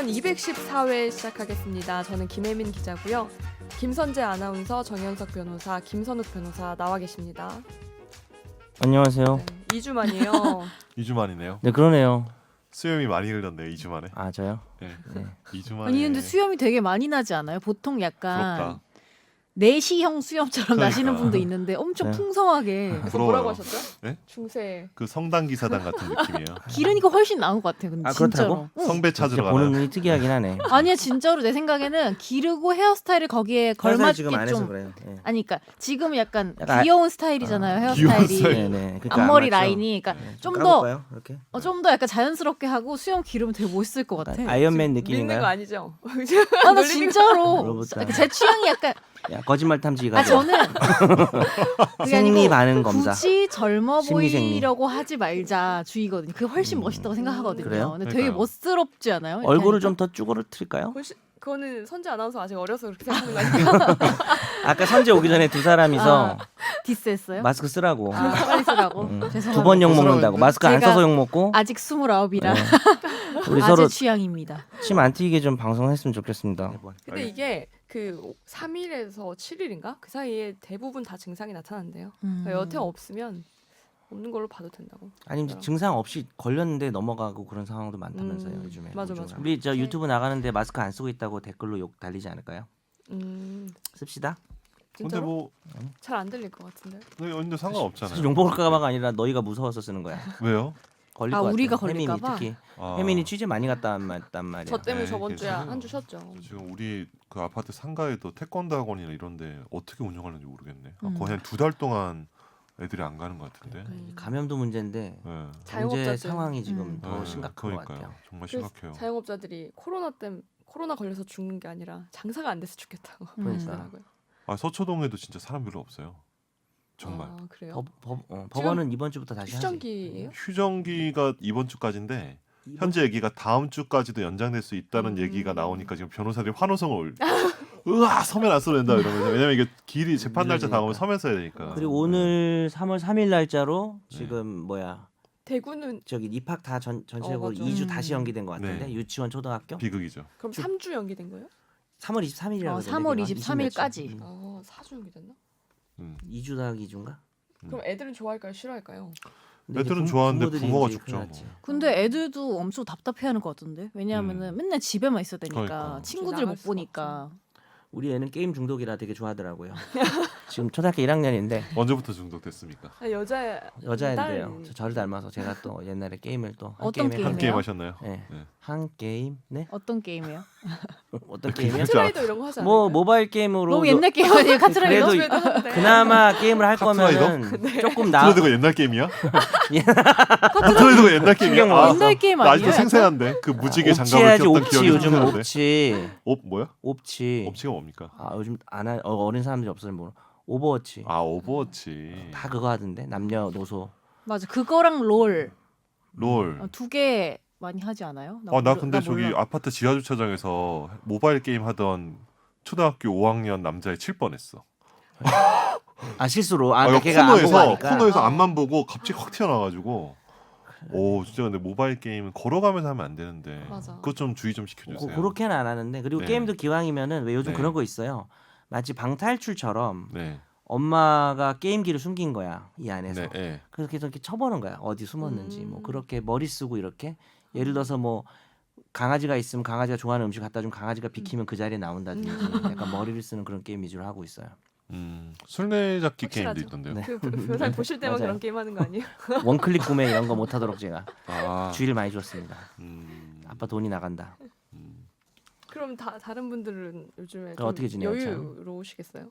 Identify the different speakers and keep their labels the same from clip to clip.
Speaker 1: 대면 214회 시작하겠습니다. 저는 김혜민 기자고요. 김선재 아나운서, 정현석 변호사, 김선욱 변호사 나와 계십니다.
Speaker 2: 안녕하세요.
Speaker 1: 네, 2주 만이에요.
Speaker 3: 2주 만이네요.
Speaker 2: 네, 그러네요.
Speaker 3: 수염이 많이 흘렀네요. 2주 만에.
Speaker 2: 아, 저요?
Speaker 3: 네.
Speaker 2: 네.
Speaker 3: 2주 만에.
Speaker 4: 아니 근데 수염이 되게 많이 나지 않아요? 보통 약간
Speaker 3: 부럽다.
Speaker 4: 내시형 수염처럼
Speaker 3: 그러니까.
Speaker 4: 나시는 분도 있는데 엄청
Speaker 2: 네.
Speaker 4: 풍성하게
Speaker 1: 그래서
Speaker 3: 부러워요.
Speaker 1: 뭐라고 하셨죠?
Speaker 3: 네?
Speaker 1: 중세.
Speaker 3: 그 성당 기사단 같은 느낌이에요.
Speaker 4: 기르니까 훨씬 나은 것 같아요. 근데
Speaker 2: 아,
Speaker 4: 진짜로.
Speaker 2: 그렇다고?
Speaker 4: 응.
Speaker 3: 성배
Speaker 2: 진짜
Speaker 3: 찾으러
Speaker 2: 보는
Speaker 3: 가나요?
Speaker 2: 눈이 특이하긴 하네.
Speaker 4: 아니야 진짜로 내 생각에는 기르고 헤어스타일을 거기에 걸맞게
Speaker 2: 지금 안 해서
Speaker 4: 좀
Speaker 2: 그래요. 네.
Speaker 4: 아니 그러니까 지금 약간
Speaker 2: 약간
Speaker 4: 귀여운 스타일이잖아요.
Speaker 3: 귀여운
Speaker 4: 헤어스타일이.
Speaker 3: 스타일.
Speaker 2: 네, 네. 그러니까
Speaker 4: 앞머리
Speaker 2: 안 맞죠?
Speaker 4: 라인이 그러니까
Speaker 2: 네.
Speaker 4: 좀
Speaker 2: 까볼까요? 이렇게.
Speaker 4: 좀 더 약간 자연스럽게 하고 수염 기르면 되게 멋있을 것 같아.
Speaker 2: 아이언맨
Speaker 1: 믿는 거
Speaker 2: 느낌인가요?
Speaker 1: 아니죠?
Speaker 4: 아 나 진짜로
Speaker 2: 로봇다.
Speaker 4: 제 취향이 약간
Speaker 2: 야, 거짓말 탐지기가.
Speaker 4: 아 저는 그게
Speaker 2: 생리
Speaker 4: 아니고
Speaker 2: 반응 검사.
Speaker 4: 굳이 젊어
Speaker 2: 심리생리.
Speaker 4: 보이려고 하지 말자 주의거든요. 그게 훨씬 멋있다고 생각하거든요.
Speaker 2: 그래요?
Speaker 4: 근데 되게
Speaker 3: 그러니까요.
Speaker 4: 멋스럽지 않아요? 이렇게
Speaker 2: 얼굴을
Speaker 4: 하니까?
Speaker 2: 좀 더 쭈그러뜨릴까요?
Speaker 1: 그거는 선재 아나운서 아직 어려서 그렇게 생각하는 거 아니에요?
Speaker 2: 아까 선재 오기 전에 두 사람이서
Speaker 4: 디스했어요?
Speaker 2: 마스크 쓰라고.
Speaker 4: 아, 빨리 쓰라고. 죄송합니다.
Speaker 2: 2번 욕 먹는다고. 마스크 안
Speaker 4: 제가
Speaker 2: 써서 욕 먹고.
Speaker 4: 아직 29이라
Speaker 2: 네. 우리
Speaker 4: 아재
Speaker 2: 서로
Speaker 4: 취향입니다.
Speaker 2: 침 안 튀기게 좀 방송했으면 좋겠습니다.
Speaker 1: 근데 이게 그 3일에서 7일인가? 그 사이에 대부분 다 증상이 나타난대요. 그러니까 여태 없으면 없는 걸로 봐도 된다고.
Speaker 2: 아니
Speaker 1: 그러더라고요.
Speaker 2: 증상 없이 걸렸는데 넘어가고 그런 상황도 많다면서요 요즘에.
Speaker 1: 맞아, 맞아.
Speaker 2: 우리 저 유튜브 나가는데 마스크 안 쓰고 있다고 댓글로 욕 달리지 않을까요? 씁시다.
Speaker 3: 근데
Speaker 1: 진짜로?
Speaker 3: 뭐
Speaker 1: 잘 안 들릴 것 같은데.
Speaker 3: 근데 상관없잖아요.
Speaker 2: 사실 욕 먹을까봐가 아니라 너희가 무서워서 쓰는 거야.
Speaker 3: 왜요?
Speaker 2: 걸릴
Speaker 4: 아,
Speaker 2: 것 같아.
Speaker 4: 우리가
Speaker 2: 혜민이
Speaker 4: 걸릴까봐?
Speaker 2: 특히.
Speaker 3: 아,
Speaker 2: 혜민이 취재 많이 갔다 왔단 말이야.
Speaker 1: 저 때문에
Speaker 3: 네,
Speaker 1: 저번 주에
Speaker 3: 괜찮아요.
Speaker 1: 한 주 쉬었죠.
Speaker 3: 지금 우리 그 아파트 상가에도 태권도 학원이나 이런데 어떻게 운영하는지 모르겠네.
Speaker 4: 음.
Speaker 3: 거의 한 2달 동안 애들이 안 가는 것 같은데.
Speaker 2: 감염도 문제인데
Speaker 3: 네.
Speaker 2: 경제
Speaker 1: 자영업자들.
Speaker 2: 상황이 지금
Speaker 4: 음.
Speaker 2: 더
Speaker 3: 네,
Speaker 2: 심각한 것
Speaker 3: 그러니까요.
Speaker 2: 같아요.
Speaker 3: 정말
Speaker 1: 그래서
Speaker 3: 심각해요.
Speaker 1: 자영업자들이 코로나 걸려서 죽는 게 아니라 장사가 안 돼서 죽겠다고
Speaker 2: 그러니까.
Speaker 1: 그러더라고요.
Speaker 3: 아 서초동에도 진짜 사람 별로 없어요. 정말.
Speaker 1: 아, 그래요?
Speaker 2: 법원은 이번 주부터 다시 하지.
Speaker 1: 휴전기예요?
Speaker 3: 휴정기가 이번 주까지인데 현재 얘기가 다음 주까지도 연장될 수 있다는
Speaker 1: 음.
Speaker 3: 얘기가 나오니까 지금 변호사들이 환호성을 으아 서면 안 써도 된다 이러면서 왜냐면 이게 길이 재판 날짜 다가오면 서면 써야 되니까.
Speaker 2: 그리고 오늘 3월 3일 날짜로
Speaker 3: 네.
Speaker 2: 지금 뭐야
Speaker 1: 대구는
Speaker 2: 저기 입학 다 전체적으로
Speaker 1: 맞아.
Speaker 2: 2주 다시
Speaker 4: 음.
Speaker 2: 연기된 것 같은데
Speaker 3: 네.
Speaker 2: 유치원 초등학교
Speaker 3: 비극이죠.
Speaker 1: 그럼 3주 연기된 거예요?
Speaker 2: 3월 23일이라고
Speaker 4: 3월 23일까지.
Speaker 1: 아, 4주 연기됐나?
Speaker 2: 2주 더하기 2주인가?
Speaker 1: 그럼 애들은 좋아할까요? 싫어할까요?
Speaker 3: 애들은 좋아하는데 부모가 죽죠, 뭐.
Speaker 4: 근데 애들도 엄청 답답해하는 것 같은데 왜냐하면은 맨날 집에만 있어야 되니까
Speaker 3: 그러니까.
Speaker 4: 친구들
Speaker 1: 나갈
Speaker 4: 못
Speaker 1: 수가
Speaker 4: 보니까
Speaker 2: 우리 애는 게임 중독이라 되게 좋아하더라고요. 지금 초등학교 1학년인데
Speaker 3: 언제부터 중독됐습니까?
Speaker 1: 아,
Speaker 2: 여자애인데요.
Speaker 1: 딸.
Speaker 2: 저를 닮아서 제가 또 옛날에 게임을 또 한
Speaker 4: 어떤
Speaker 2: 게임에
Speaker 3: 한
Speaker 4: 게임이에요?
Speaker 3: 게임 하셨나요?
Speaker 2: 네.
Speaker 3: 네.
Speaker 2: 한 게임 네
Speaker 4: 어떤 게임이에요?
Speaker 2: 어떤 게임이요?
Speaker 1: 카트라이더 이런 거 하지 않아요?
Speaker 2: 뭐 모바일 게임으로
Speaker 4: 너무 옛날 게임 아니에요? 카트라이더?
Speaker 2: 그래도
Speaker 1: 하는데.
Speaker 2: 그나마 게임을 할
Speaker 3: 카트라이더?
Speaker 2: 거면은 조금 나
Speaker 3: 카트라이더가 옛날 게임이야? 카트라이더가 옛날 게임이야?
Speaker 2: 신경 먹었어.
Speaker 4: 옛날 게임
Speaker 3: 나 아직도
Speaker 4: 아니에요?
Speaker 3: 생생한데 그 무지개
Speaker 2: 옵치
Speaker 3: 장갑을
Speaker 2: 해야지
Speaker 3: 끼웠던
Speaker 2: 옵치
Speaker 3: 기억이
Speaker 2: 요즘
Speaker 3: 생생한데.
Speaker 2: 옵치
Speaker 3: 뭐야?
Speaker 2: 옵치
Speaker 3: 옵치가 뭡니까?
Speaker 2: 아 요즘 어린 사람들이 없어서 모르 오버워치
Speaker 3: 아 오버워치.
Speaker 2: 다 그거 하던데 남녀노소
Speaker 4: 맞아 그거랑 롤
Speaker 3: 롤.
Speaker 4: 두 개 많이 하지 않아요?
Speaker 3: 나 근데 저기
Speaker 4: 몰라.
Speaker 3: 아파트 지하 주차장에서 모바일 게임 하던 초등학교 5학년 남자애 칠 뻔했어.
Speaker 2: 아 실수로 아
Speaker 3: 이거
Speaker 2: 걔가 안 보고
Speaker 3: 코너에서
Speaker 2: 하니까
Speaker 3: 코너에서 앞만 보고 갑자기 확 튀어나와가지고. 오 진짜 근데 모바일 게임은 걸어가면서 하면 안 되는데.
Speaker 1: 맞아.
Speaker 3: 그것 좀 주의 좀 시켜주세요.
Speaker 2: 그렇게는 안 하는데 그리고
Speaker 3: 네.
Speaker 2: 게임도 기왕이면은 왜 요즘
Speaker 3: 네.
Speaker 2: 그런 거 있어요 마치 방탈출처럼
Speaker 3: 네.
Speaker 2: 엄마가 게임기를 숨긴 거야 이 안에서
Speaker 3: 네. 네.
Speaker 2: 그래서 계속 이렇게 쳐보는 거야 어디 숨었는지 뭐 그렇게 머리 쓰고 이렇게 예를 들어서 뭐 강아지가 있으면 강아지가 좋아하는 음식 갖다 주면 강아지가 비키면 그 자리에 나온다든지 약간 머리를 쓰는 그런 게임 위주로 하고 있어요.
Speaker 3: 술래잡기 게임도
Speaker 1: 확실하죠.
Speaker 3: 있던데요.
Speaker 2: 네.
Speaker 1: 그 변호사님 보실 때만
Speaker 2: 맞아요.
Speaker 1: 그런 게임 하는 거 아니에요?
Speaker 2: 원클릭 구매 이런 거 못하도록 제가
Speaker 3: 아.
Speaker 2: 주의를 많이 줬습니다.
Speaker 3: 음.
Speaker 2: 아빠 돈이 나간다.
Speaker 1: 그럼 다른 분들은 요즘에
Speaker 2: 그럼
Speaker 1: 좀
Speaker 2: 어떻게 지내요,
Speaker 1: 여유로우시겠어요?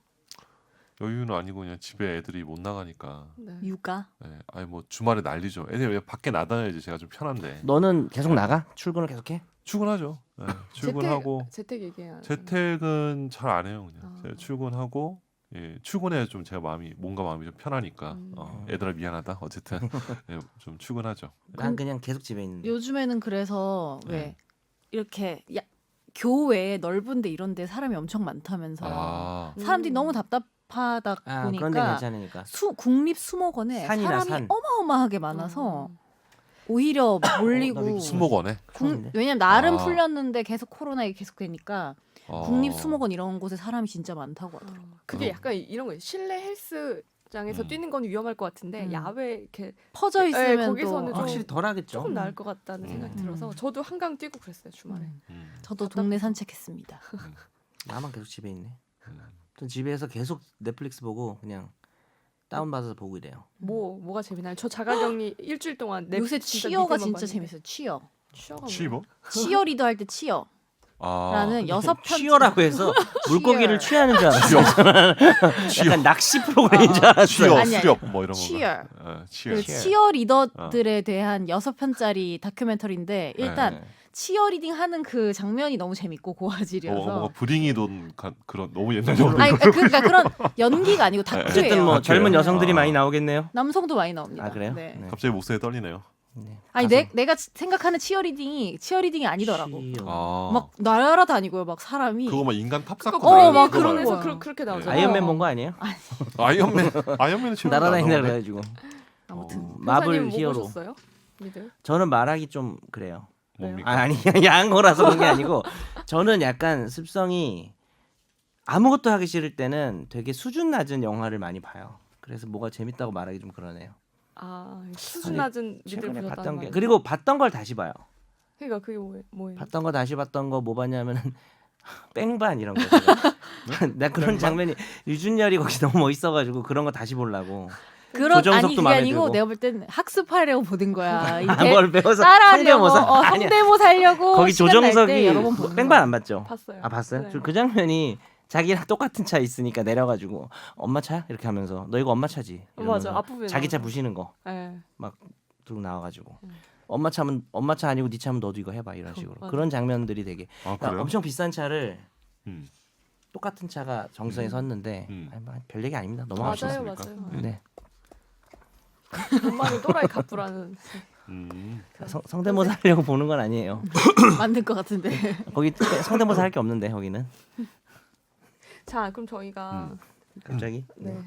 Speaker 3: 여유는 아니고 그냥 집에 애들이 못 나가니까.
Speaker 1: 네.
Speaker 4: 육아
Speaker 3: 네. 아니 뭐 주말에 난리죠. 애들 왜 밖에 나다녀야지 제가 좀 편한데.
Speaker 2: 너는 계속 나가? 출근을 계속해?
Speaker 3: 출근하죠. 네. 출근하고
Speaker 1: 재택 얘기해야
Speaker 3: 재택은 잘 안 해요 그냥.
Speaker 1: 아.
Speaker 3: 제가 출근하고 출근해야 좀 제가 몸과 마음이 좀 편하니까. 애들아 미안하다. 어쨌든 좀 출근하죠.
Speaker 2: 난 그냥 계속 집에 있는데.
Speaker 4: 요즘에는 그래서
Speaker 3: 네.
Speaker 4: 왜 이렇게 교외 넓은데 이런데 사람이 엄청 많다면서
Speaker 3: 아.
Speaker 4: 사람들이 너무 답답하다
Speaker 2: 그런데
Speaker 4: 보니까
Speaker 2: 괜찮으니까.
Speaker 4: 국립 수목원에
Speaker 2: 산이나
Speaker 4: 사람이
Speaker 2: 산.
Speaker 4: 어마어마하게 많아서 오히려 몰리고
Speaker 2: 나도
Speaker 3: 수목원에.
Speaker 2: 처음인데.
Speaker 4: 왜냐면 나름
Speaker 3: 아.
Speaker 4: 풀렸는데 계속 코로나 얘기 계속 되니까
Speaker 3: 어.
Speaker 4: 국립수목원 이런 곳에 사람이 진짜 많다고 하더라고요.
Speaker 1: 그게
Speaker 3: 그럼-
Speaker 1: 약간 이런 거예요. 실내 헬스장에서 뛰는 건 위험할 것 같은데 야외 이렇게
Speaker 4: 퍼져 있으면
Speaker 1: 거기서는
Speaker 4: 또
Speaker 1: 좀
Speaker 2: 확실히 덜하겠죠.
Speaker 1: 조금 나을 것 같다는 생각이
Speaker 4: 음.
Speaker 1: 들어서 저도 한강 뛰고 그랬어요 주말에.
Speaker 4: 저도 동네 산책했습니다.
Speaker 2: 나만 계속 집에 있네.
Speaker 3: 음.
Speaker 2: 전 집에서 계속 넷플릭스 보고 그냥 다운받아서 보고 이래요.
Speaker 1: 뭐가 재미나요? 저 자가격리 일주일 동안
Speaker 4: 요새
Speaker 1: 진짜
Speaker 4: 치어가
Speaker 1: 미드만
Speaker 4: 진짜
Speaker 1: 봤는데.
Speaker 4: 재밌어요. 치어.
Speaker 1: 치어가
Speaker 3: 치버?
Speaker 4: 치어리더 할 때 치어라는
Speaker 3: 아.
Speaker 4: 6편
Speaker 2: 취어라고 해서 물고기를 취하는 줄 알았어요.
Speaker 3: 치어.
Speaker 2: 약간 낚시 프로그램인 줄 알았어요.
Speaker 3: 치어,
Speaker 4: 아니, 아니.
Speaker 3: 수렵 뭐 이런 거.
Speaker 4: 치어.
Speaker 3: 치어.
Speaker 4: 그
Speaker 2: 치어.
Speaker 4: 치어리더들에 대한 6편짜리 다큐멘터리인데 일단
Speaker 2: 네.
Speaker 4: 치어리딩 하는 그 장면이 너무 재밌고 고화질이어서
Speaker 3: 뭔가 브링이 돈 그런 너무 옛날 영화.
Speaker 4: 아니 그러니까 그런 연기가 아니고 다큐예요.
Speaker 2: 어쨌든 뭐
Speaker 3: 아,
Speaker 2: 젊은
Speaker 3: 그래요?
Speaker 2: 여성들이
Speaker 3: 아.
Speaker 2: 많이 나오겠네요.
Speaker 4: 남성도 많이 나옵니다.
Speaker 2: 아 그래요?
Speaker 4: 네.
Speaker 2: 네.
Speaker 3: 갑자기 목소리 떨리네요.
Speaker 2: 네.
Speaker 4: 아니
Speaker 2: 가서
Speaker 4: 내가 생각하는 치어리딩이 아니더라고.
Speaker 2: 치어.
Speaker 3: 아.
Speaker 4: 막 날아다니고요, 막 사람이.
Speaker 3: 그거 막 인간 탑사건.
Speaker 4: 어, 막
Speaker 3: 그거
Speaker 4: 그런
Speaker 3: 말고.
Speaker 4: 거야.
Speaker 1: 그렇게 나오죠.
Speaker 2: 아이언맨 본 거 아니에요?
Speaker 3: 아이언맨은 지금
Speaker 2: 날아다닌다
Speaker 3: 안 나오네.
Speaker 2: 그래가지고
Speaker 4: 아무튼
Speaker 2: 마블
Speaker 1: 뭐
Speaker 2: 히어로.
Speaker 1: 보셨어요? 미드.
Speaker 2: 저는 말하기 좀 그래요.
Speaker 3: 뭡니까?
Speaker 2: 아니 야한 거라서 그런 게 아니고 저는 약간 습성이 아무것도 하기 싫을 때는 되게 수준 낮은 영화를 많이 봐요. 그래서 뭐가 재밌다고 말하기 좀 그러네요.
Speaker 1: 아 수준 낮은 미드
Speaker 2: 최근에
Speaker 1: 보셨다는
Speaker 2: 봤던 게
Speaker 1: 말.
Speaker 2: 그리고 봤던 걸 다시 봐요.
Speaker 1: 그러니까 그게 뭐예요?
Speaker 2: 봤던 거 다시 봤던 거 뭐 봤냐면은 뺑반 이런 거. 제가. 나 그런 장면이 유준열이 거기 너무 멋있어가지고 그런 거 다시 보려고.
Speaker 4: 그런 아니
Speaker 2: 조정석도
Speaker 4: 그게
Speaker 2: 마음에
Speaker 4: 아니고
Speaker 2: 들고.
Speaker 4: 내가 볼 땐 학습하려고 보는 거야. 이게
Speaker 2: 뭘 배워서
Speaker 4: 따라하려고
Speaker 2: 성대모사. 아니야.
Speaker 4: 성대모사 하려고
Speaker 2: 거기
Speaker 4: 시간 날 때
Speaker 2: 조정석이
Speaker 4: 여러 번 보는
Speaker 2: 뺑반
Speaker 4: 거야.
Speaker 2: 안 봤죠?
Speaker 1: 봤어요.
Speaker 2: 아 봤어요?
Speaker 1: 네.
Speaker 2: 저 그 장면이 자기랑 똑같은 차 있으니까 내려가지고 엄마 차야? 이렇게 하면서 너 이거 엄마 차지?
Speaker 1: 맞아.
Speaker 2: 이러면서
Speaker 1: 앞부분에
Speaker 2: 자기 차
Speaker 1: 나오죠.
Speaker 2: 부시는 거
Speaker 1: 네.
Speaker 2: 들고 나와가지고 엄마 차면 엄마 차 아니고 네 차면 너도 이거 해봐 이런 식으로
Speaker 1: 맞아.
Speaker 2: 그런 장면들이 되게
Speaker 3: 아
Speaker 2: 그러니까
Speaker 3: 그래요?
Speaker 2: 엄청 비싼 차를
Speaker 3: 음.
Speaker 2: 똑같은 차가 정선에 섰는데 아니, 뭐 별 얘기 아닙니다. 넘어갑시다.
Speaker 1: 맞아요,
Speaker 3: 않습니까?
Speaker 1: 맞아요.
Speaker 2: 네.
Speaker 1: 엄마는 또라이 갑부라는.
Speaker 2: 성대모사 하려고 보는 건 아니에요.
Speaker 4: 만든 것 같은데.
Speaker 2: 거기 성대모사 할 게 없는데 거기는
Speaker 1: 자, 그럼 저희가
Speaker 2: 갑자기
Speaker 1: 네.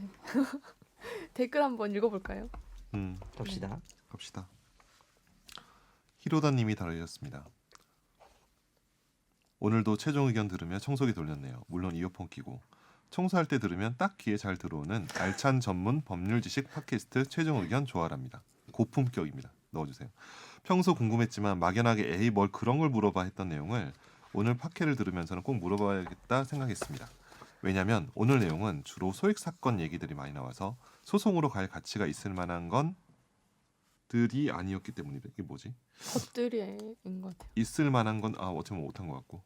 Speaker 1: 댓글 한번 읽어볼까요?
Speaker 2: 봅시다.
Speaker 3: 갑시다. 히로다님이 달아주셨습니다. 오늘도 최종 의견 들으며 청소기 돌렸네요. 물론 이어폰 끼고 청소할 때 들으면 딱 귀에 잘 들어오는 알찬 전문 법률 지식 팟캐스트 최종 의견 좋아랍니다. 고품격입니다. 넣어주세요. 평소 궁금했지만 막연하게 에이 뭘 그런 걸 물어봐 했던 내용을 오늘 팟캐를 들으면서는 꼭 물어봐야겠다 생각했습니다. 왜냐하면 오늘 내용은 주로 소액 사건 얘기들이 많이 나와서 소송으로 갈 가치가 있을 만한 건들이 아니었기 때문이래. 이게 뭐지?
Speaker 1: 것들인 것 같아요.
Speaker 3: 있을 만한 건 어쩌면 못한 것 같고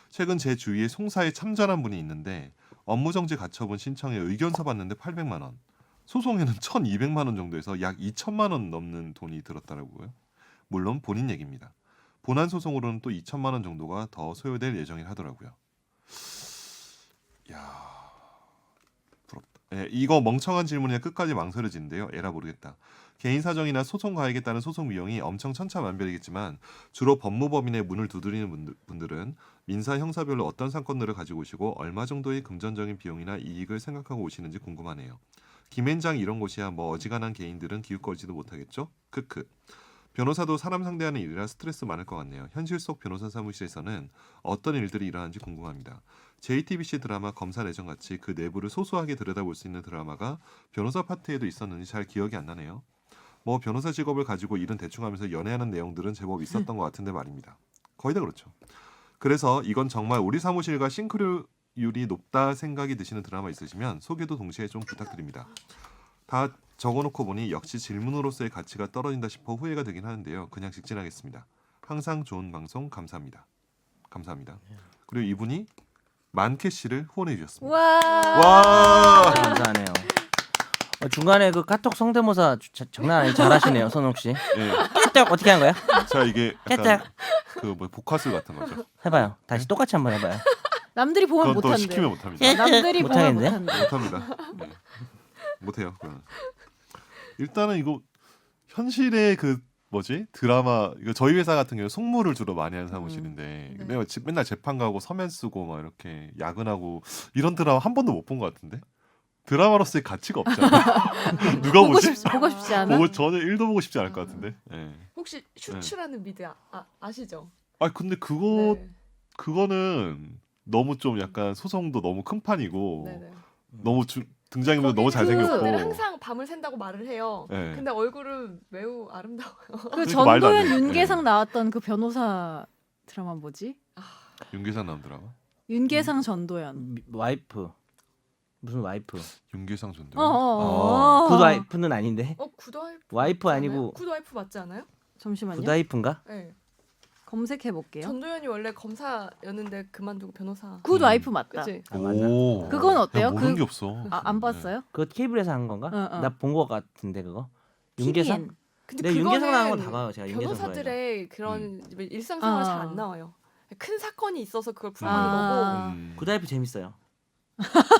Speaker 3: 최근 제 주위에 송사에 참전한 분이 있는데 업무정지 가처분 신청에 의견서 받는데 800만 원 소송에는 1200만 원 정도에서 약 2천만 원 넘는 돈이 들었다고요. 물론 본인 얘기입니다. 본안 소송으로는 또 2천만 원 정도가 더 소요될 예정이라 하더라고요. 야 부럽다. 이거 멍청한 질문이라 끝까지 망설여지는데요. 에라 모르겠다. 개인 사정이나 소송 가야겠다는 소송 비용이 엄청 천차만별이겠지만 주로 법무법인의 문을 두드리는 분들은 민사 형사별로 어떤 사건들을 가지고 오시고 얼마 정도의 금전적인 비용이나 이익을 생각하고 오시는지 궁금하네요. 김앤장 이런 곳이야 뭐 어지간한 개인들은 기웃거리지도 못하겠죠? 크크. 변호사도 사람 상대하는 일이라 스트레스 많을 것 같네요. 현실 속 변호사 사무실에서는 어떤 일들이 일어나는지 궁금합니다. JTBC 드라마 검사 내정 같이 그 내부를 소소하게 들여다볼 수 있는 드라마가 변호사 파트에도 있었는지 잘 기억이 안 나네요. 뭐 변호사 직업을 가지고 일은 대충 하면서 연애하는 내용들은 제법 있었던 것 같은데 말입니다. 거의 다 그렇죠. 그래서 이건 정말 우리 사무실과 싱크로율이 높다 생각이 드시는 드라마 있으시면 소개도 동시에 좀 부탁드립니다. 다 적어놓고 보니 역시 질문으로서의 가치가 떨어진다 싶어 후회가 되긴 하는데요. 그냥 직진하겠습니다. 항상 좋은 방송 감사합니다. 감사합니다. 그리고 이분이 만캐시를 후원해 주셨습니다. 와!
Speaker 2: 감사하네요. 중간에 그 카톡 성대모사 장난 아니게 잘하시네요, 선옥 씨. 깨딱 어떻게 한 거야?
Speaker 3: 자 이게
Speaker 2: 깨딱
Speaker 3: 약간 그뭐 복화술 같은 거죠.
Speaker 2: 해봐요. 다시 똑같이 한번 해봐요.
Speaker 4: 남들이 보면
Speaker 3: 그건 또
Speaker 4: 못한대.
Speaker 3: 시키면 못합니다.
Speaker 4: 남들이 보면
Speaker 2: 못하겠는데?
Speaker 4: 못한대.
Speaker 3: 못합니다. 못해요. 그건. 일단은 이거 현실의 그 뭐지 드라마 이거 저희 회사 같은 경우 송무를 주로 많이 하는 사무실인데
Speaker 4: 네.
Speaker 3: 내가 맨날 재판 가고 서면 쓰고 막 이렇게 야근하고 이런 드라마 한 번도 못 본 것 같은데 드라마로서의 가치가 없잖아. 누가 보지?
Speaker 4: 보고 싶지 않아?
Speaker 3: 보고 전혀 1도 보고 싶지 않을 것 같은데. 예.
Speaker 1: 혹시 슈츠라는 미드 아시죠?
Speaker 3: 아 근데
Speaker 1: 네.
Speaker 3: 그거는 너무 좀 약간 소송도 너무 큰 판이고
Speaker 1: 네네.
Speaker 3: 너무 등장인물도 너무
Speaker 1: 거기는
Speaker 3: 잘생겼고.
Speaker 1: 사람들은 항상 밤을 샌다고 말을 해요.
Speaker 3: 네.
Speaker 1: 근데 얼굴은 매우 아름다워요.
Speaker 4: 그
Speaker 3: 그러니까 말도 안
Speaker 4: 전도연
Speaker 3: 돼.
Speaker 4: 윤계상 나왔던 그 변호사 드라마 뭐지?
Speaker 3: 윤계상 나오더라고.
Speaker 4: 윤계상 전도연.
Speaker 2: 와이프 무슨 와이프?
Speaker 3: 윤계상 전도.
Speaker 2: 굿 와이프는 아닌데
Speaker 1: 굿와이프.
Speaker 2: 와이프
Speaker 1: 맞지
Speaker 2: 아니고
Speaker 1: 않아요? 굿와이프 맞지 않아요?
Speaker 4: 잠시만요.
Speaker 2: 굿 와이프인가?
Speaker 1: 네.
Speaker 4: 검색해 볼게요.
Speaker 1: 전도연이 원래 검사였는데 그만두고 변호사.
Speaker 4: 굿 와이프 맞다.
Speaker 1: 그치?
Speaker 2: 아, 맞나?
Speaker 3: 오.
Speaker 4: 그건 어때요?
Speaker 3: 모르는
Speaker 4: 그-
Speaker 3: 게 없어.
Speaker 4: 안 봤어요?
Speaker 2: 그거 케이블에서 한 건가?
Speaker 4: 어.
Speaker 2: 나 본 거 같은데 그거. 윤계상?
Speaker 4: TVN.
Speaker 1: 근데
Speaker 2: 네, 윤계상 나온 건
Speaker 1: 그거는
Speaker 2: 다 봐요. 제가 윤계상 좋아해서.
Speaker 1: 변호사들의 그런 일상생활 잘 안 나와요. 큰 사건이 있어서 그걸 풀어가는
Speaker 4: 아.
Speaker 3: 음.
Speaker 2: 굿 와이프 재밌어요.
Speaker 1: 거고.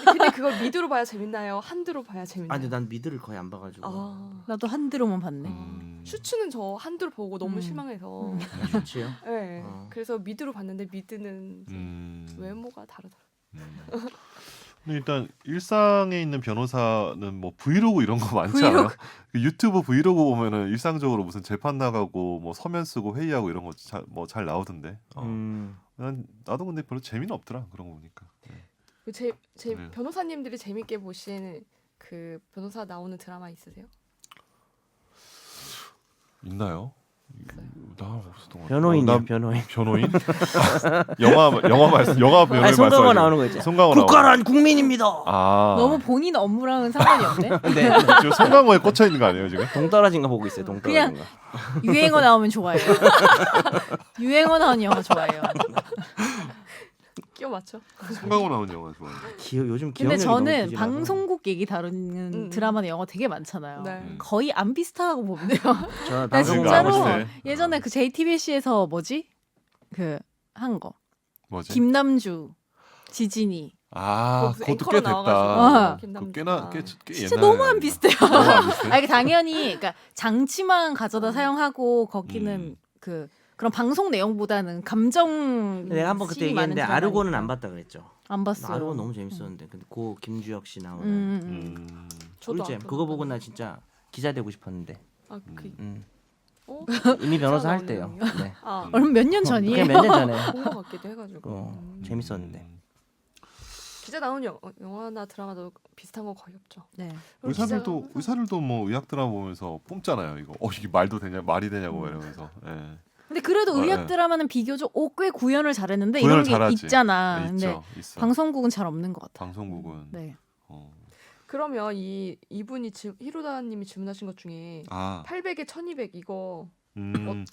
Speaker 1: 근데 그걸 미드로 봐야 재밌나요? 한드로 봐야 재밌나요?
Speaker 2: 아니 난 미드를 거의 안 봐가지고.
Speaker 4: 나도 한 드로만 봤네.
Speaker 1: 슈츠는 저 한드로 보고 너무
Speaker 4: 음.
Speaker 1: 실망해서.
Speaker 2: 좋지요.
Speaker 1: 네.
Speaker 2: 어.
Speaker 1: 그래서 미드로 봤는데 미드는 외모가 다르더라.
Speaker 3: 근데 일단 일상에 있는 변호사는 뭐 브이로그 이런 거 많지
Speaker 4: 브이로그.
Speaker 3: 않아요? 그 유튜브 브이로그 보면은 일상적으로 무슨 재판 나가고 뭐 서면 쓰고 회의하고 이런 거 잘 나오던데. 나도 근데 별로 재미는 없더라 그런 거 보니까.
Speaker 1: 제
Speaker 3: 네.
Speaker 1: 변호사님들이 재밌게 보시는 그 변호사 나오는 드라마 있으세요?
Speaker 3: 있나요? 나 없었던 것 같아.
Speaker 2: 변호인이요.
Speaker 3: 나
Speaker 2: 변호인.
Speaker 3: 변호인? 영화 배우를
Speaker 2: 아니 송강호
Speaker 3: 말씀하시는
Speaker 2: 나오는 거 있죠.
Speaker 3: 송강호 나오는.
Speaker 2: 국가란 국민입니다.
Speaker 3: 아.
Speaker 4: 너무 본인 업무랑은 상관이 없네.
Speaker 2: 네.
Speaker 3: 지금 송강호에 꽂혀 있는 거 아니에요 지금?
Speaker 2: 동떨어진 거 보고 있어요. 동떨어진 거.
Speaker 4: 유행어 나오면 좋아해요. 유행어 나온 영화 좋아해요.
Speaker 1: 끼워 맞춰.
Speaker 3: 송강호 나온 영화 좋아해요.
Speaker 2: 요즘
Speaker 4: 근데
Speaker 2: 기억력이
Speaker 4: 저는
Speaker 2: 너무 부진하서.
Speaker 4: 방송국 얘기 다루는 드라마나 영화 되게 많잖아요.
Speaker 1: 네.
Speaker 4: 거의 안 비슷하다고 보면 돼요.
Speaker 2: 저
Speaker 4: 나
Speaker 2: 방송국
Speaker 4: 진짜로
Speaker 2: 안
Speaker 3: 보시네.
Speaker 4: 예전에 그 JTBC에서 뭐지? 그 한 거.
Speaker 3: 뭐지?
Speaker 4: 김남주, 지진이.
Speaker 3: 아,
Speaker 1: 거기서
Speaker 3: 그것도
Speaker 1: 앵커로
Speaker 3: 꽤 됐다.
Speaker 4: 나와가지고.
Speaker 1: 김남주가.
Speaker 3: 그 꽤나 꽤
Speaker 4: 진짜
Speaker 3: 옛날.
Speaker 4: 너무 안 비슷해요.
Speaker 3: 너무 안 비슷해?
Speaker 4: 아, 이게 당연히 그러니까 장치만 가져다 사용하고 거기는 그런 방송 내용보다는 감정.
Speaker 2: 내가 한번 그때
Speaker 4: 씬이 많은
Speaker 2: 얘기했는데 아르고는
Speaker 4: 드라마니까.
Speaker 2: 안 봤다 그랬죠.
Speaker 4: 안 봤어요.
Speaker 2: 아르고 너무 재밌었는데 근데 고 김주혁 씨 나오는
Speaker 1: 저도
Speaker 2: 꿀잼.
Speaker 1: 아까
Speaker 2: 그거 보고 나 진짜 기자 되고 싶었는데.
Speaker 1: 그 어?
Speaker 2: 이미 변호사 할
Speaker 1: 나오는
Speaker 2: 때요.
Speaker 1: 내용이요?
Speaker 2: 네.
Speaker 1: 아,
Speaker 4: 얼마 몇 년 전이에요.
Speaker 2: 그냥 몇 년 전에.
Speaker 1: 본 것 같기도 해가지고.
Speaker 2: 재밌었는데.
Speaker 1: 기자 나온 영화나 드라마도 비슷한 거 거의 없죠.
Speaker 4: 네.
Speaker 1: 그리고
Speaker 3: 의사들도 뭐 의학 드라마 보면서 뿜잖아요. 이거 이게 말이 되냐고 이러면서. 예.
Speaker 4: 근데 그래도 의학
Speaker 3: 네.
Speaker 4: 드라마는 비교적 꽤 구현을 잘했는데
Speaker 3: 구현을
Speaker 4: 이런 게
Speaker 3: 잘하지.
Speaker 4: 있잖아.
Speaker 3: 네,
Speaker 4: 근데
Speaker 3: 있어.
Speaker 4: 방송국은 잘 없는 것 같아.
Speaker 3: 방송국은.
Speaker 4: 네.
Speaker 1: 그러면 이분이 히로다님이 질문하신 것 중에
Speaker 3: 아,
Speaker 1: 800에 1200 이거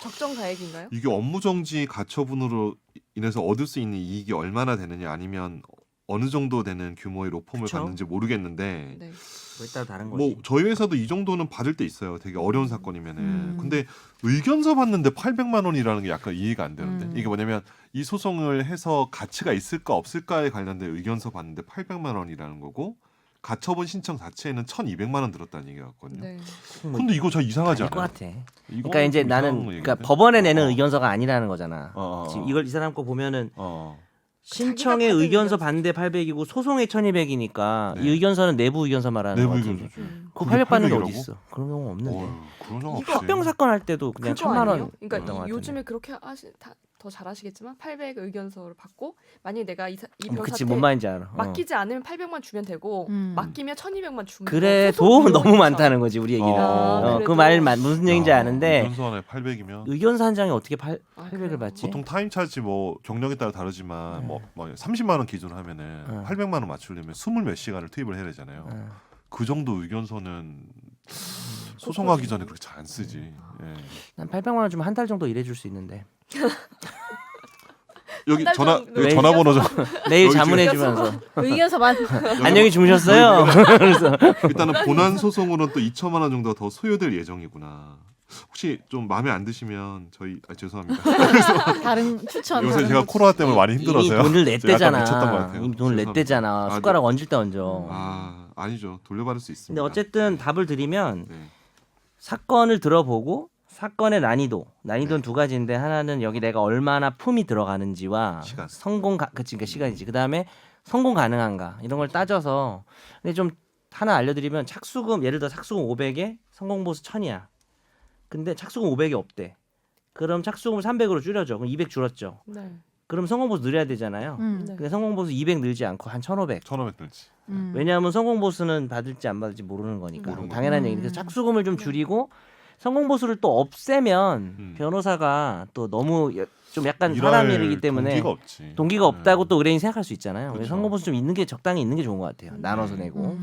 Speaker 1: 적정 가액인가요?
Speaker 3: 이게 업무 정지 가처분으로 인해서 얻을 수 있는 이익이 얼마나 되느냐 아니면 어느 정도 되는 규모의 로펌을
Speaker 2: 그쵸.
Speaker 3: 받는지 모르겠는데
Speaker 1: 네.
Speaker 2: 그에 따라 다른
Speaker 3: 뭐
Speaker 2: 거지.
Speaker 3: 저희 회사도 이 정도는 받을 때 있어요. 되게 어려운 사건이면은.
Speaker 4: 음.
Speaker 3: 근데 의견서 받는데 800만 원이라는 게 약간 이해가 안 되는데.
Speaker 4: 음.
Speaker 3: 이게 뭐냐면 이 소송을 해서 가치가 있을까 없을까에 관련된 의견서 받는데 800만 원이라는 거고 가처분 신청 자체에는 1,200만 원 들었다는 얘기가 같거든요.
Speaker 1: 네.
Speaker 3: 근데 이거 잘 이상하지
Speaker 2: 아닐 것
Speaker 3: 않아요?
Speaker 2: 같아.
Speaker 3: 이거
Speaker 2: 그러니까 이제
Speaker 3: 좀
Speaker 2: 나는
Speaker 3: 이상한
Speaker 2: 그러니까
Speaker 3: 얘기인데?
Speaker 2: 법원에 내는 의견서가 아니라는 거잖아.
Speaker 3: 어.
Speaker 2: 지금 이걸 이 사람 거 보면은
Speaker 3: 어.
Speaker 2: 신청의
Speaker 1: 받은
Speaker 2: 의견서
Speaker 1: 의견서.
Speaker 2: 받는데 800이고 소송에 1200이니까
Speaker 3: 네.
Speaker 2: 이 의견서는 내부 의견서 말하는
Speaker 3: 내부
Speaker 2: 거지.
Speaker 3: 의견서죠.
Speaker 2: 그거
Speaker 3: 그게
Speaker 2: 800 받는 게
Speaker 3: 800 이라고?
Speaker 2: 어디 있어? 그런 경우 없는데.
Speaker 3: 그런 적 없지.
Speaker 2: 합병 사건 할 때도 그냥
Speaker 1: 그거
Speaker 2: 1000만
Speaker 1: 아니에요?
Speaker 2: 원.
Speaker 1: 그러니까
Speaker 2: 냈던 것 같은데.
Speaker 1: 요즘에 그렇게 더 잘하시겠지만 800 의견서를 받고 만약에 내가 이
Speaker 2: 그치
Speaker 1: 변호사한테
Speaker 2: 뭔 말인지 알아.
Speaker 1: 맡기지 않으면 800만 주면 되고 맡기면 1200만 주면
Speaker 2: 그래도
Speaker 1: 소송
Speaker 2: 너무
Speaker 1: 비용이
Speaker 2: 많다는 거지 우리 얘기는.
Speaker 1: 아,
Speaker 2: 그
Speaker 1: 그래도.
Speaker 2: 말 무슨 얘기인지 아는데
Speaker 3: 의견서 하나에 800이면
Speaker 2: 의견서 한 장에 어떻게 800을
Speaker 1: 그래요?
Speaker 2: 받지?
Speaker 3: 보통 타임 차지 뭐 경력에 따라 다르지만 뭐 30만 원 기준으로 하면은 800만 원 맞추려면 20몇 시간을 투입을 해야 되잖아요. 그 정도 의견서는 소송하기 전에 그렇게 잘 안 쓰지. 예.
Speaker 2: 난 800만 원 주면 한 달 정도 일해줄 수 있는데
Speaker 3: 여기
Speaker 1: 달 정도
Speaker 3: 여기 전화번호 좀
Speaker 2: 내일
Speaker 3: 여기
Speaker 2: 자문해주면서
Speaker 4: 의견서만
Speaker 2: 안녕히 주무셨어요? 그래서
Speaker 3: 일단은 본안 소송으로는 또 2천만 원 정도가 더 소요될 예정이구나. 혹시 좀 마음에 안 드시면 저희 죄송합니다.
Speaker 4: 다른 추천.
Speaker 3: 요새
Speaker 4: 다른
Speaker 3: 제가
Speaker 4: 추천.
Speaker 3: 코로나 때문에 많이 힘들어서요.
Speaker 2: 이미 돈을
Speaker 3: 제가 약간 미쳤던 것
Speaker 2: 냈대잖아.
Speaker 3: 같아요.
Speaker 2: 이미 돈을
Speaker 3: 죄송합니다.
Speaker 2: 냈대잖아.
Speaker 3: 아,
Speaker 2: 숟가락 얹을 때 얹어.
Speaker 3: 아니죠. 돌려받을 수 있습니다.
Speaker 2: 근데 어쨌든 답을 드리면
Speaker 3: 네.
Speaker 2: 사건을 들어보고 사건의 난이도는 두 가지인데 하나는 여기 내가 얼마나 품이 들어가는지와
Speaker 3: 시간.
Speaker 2: 그러니까 시간이지. 그다음에 성공 가능한가 이런 걸 따져서 근데 좀 하나 알려드리면 착수금 예를 들어 착수금 500에 성공 보수 1000이야. 근데 착수금 500이 없대. 그럼 착수금을 300으로 줄여줘. 그럼 200 줄었죠.
Speaker 1: 네.
Speaker 2: 그럼 성공보수 늘려야 되잖아요.
Speaker 4: 음.
Speaker 1: 네.
Speaker 2: 근데 성공보수 200 늘지 않고 한 1,500.
Speaker 3: 1,500 들지.
Speaker 2: 왜냐하면 성공보수는 받을지 안 받을지 모르는 거니까
Speaker 3: 모르는
Speaker 2: 당연한
Speaker 4: 거죠.
Speaker 2: 얘기니까 착수금을 좀 줄이고 성공보수를 또 없애면 변호사가 또 너무 좀 약간 사람 일이기 때문에
Speaker 3: 동기가 없지.
Speaker 2: 동기가 없다고 또 의뢰인이 생각할 수 있잖아요. 그래서
Speaker 3: 그쵸.
Speaker 2: 성공보수 좀 있는 게 적당히 있는 게 좋은 것 같아요. 나눠서
Speaker 1: 네.
Speaker 2: 내고